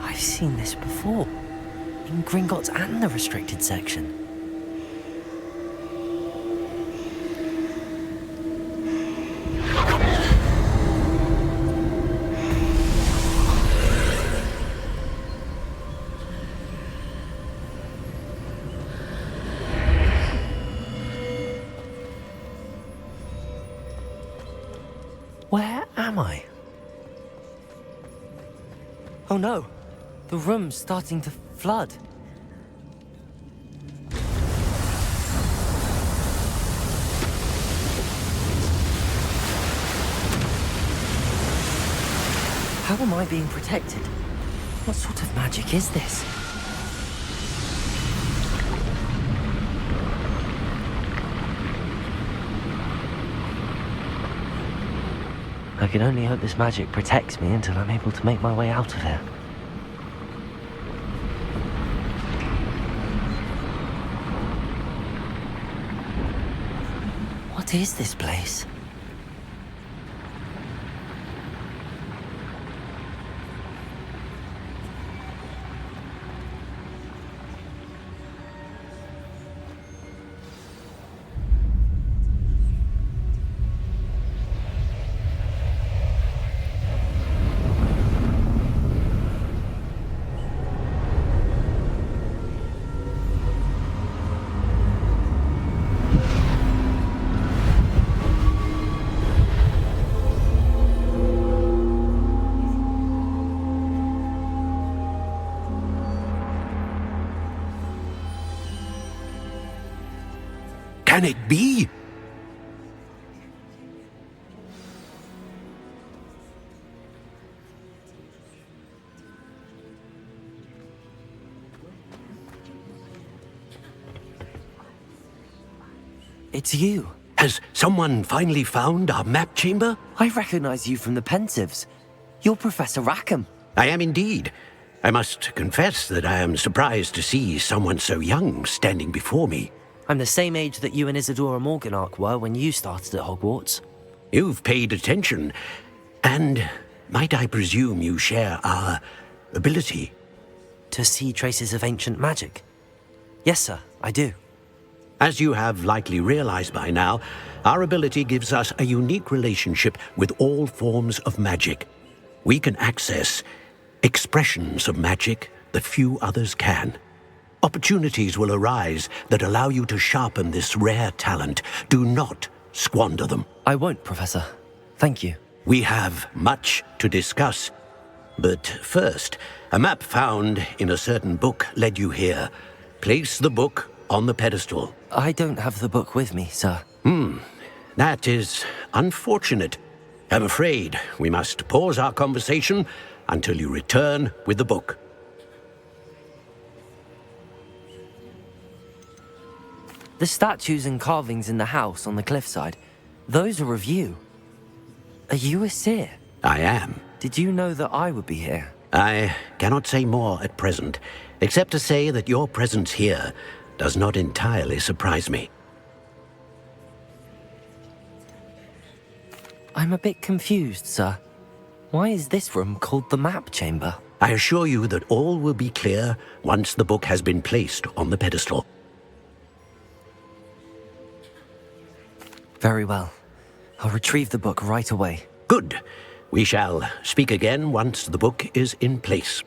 I've seen this before, in Gringotts and the restricted section. Where am I? Oh no! The room's starting to flood. How am I being protected? What sort of magic is this? I can only hope this magic protects me until I'm able to make my way out of here. What is this place? Can it be? It's you. Has someone finally found our map chamber? I recognize you from the Pensives. You're Professor Rackham. I am indeed. I must confess that I am surprised to see someone so young standing before me. I'm the same age that you and Isadora Morganach were when you started at Hogwarts. You've paid attention, and might I presume you share our ability? To see traces of ancient magic? Yes, sir, I do. As you have likely realized by now, our ability gives us a unique relationship with all forms of magic. We can access expressions of magic that few others can. Opportunities will arise that allow you to sharpen this rare talent. Do not squander them. I won't, Professor. Thank you. We have much to discuss. But first, a map found in a certain book led you here. Place the book on the pedestal. I don't have the book with me, sir. That is unfortunate. I'm afraid we must pause our conversation until you return with the book. The statues and carvings in the house on the cliffside, those are of you. Are you a seer? I am. Did you know that I would be here? I cannot say more at present, except to say that your presence here does not entirely surprise me. I'm a bit confused, sir. Why is this room called the map chamber? I assure you that all will be clear once the book has been placed on the pedestal. Very well. I'll retrieve the book right away. Good. We shall speak again once the book is in place.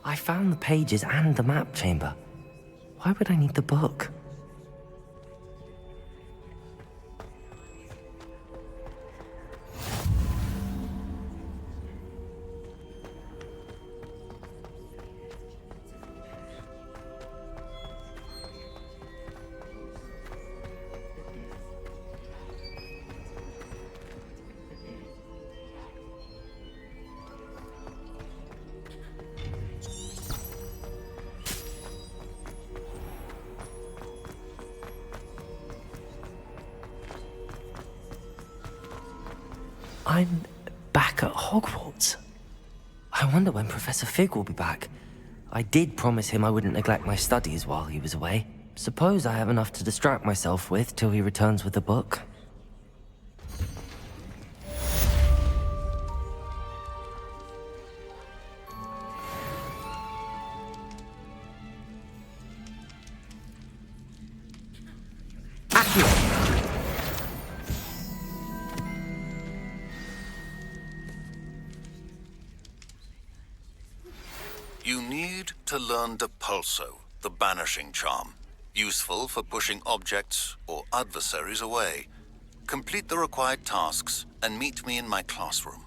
I found the pages and the map chamber. Why would I need the book? I'm back at Hogwarts. I wonder when Professor Fig will be back. I did promise him I wouldn't neglect my studies while he was away. Suppose I have enough to distract myself with till he returns with the book. You need to learn Depulso, the banishing charm. Useful for pushing objects or adversaries away. Complete the required tasks and meet me in my classroom.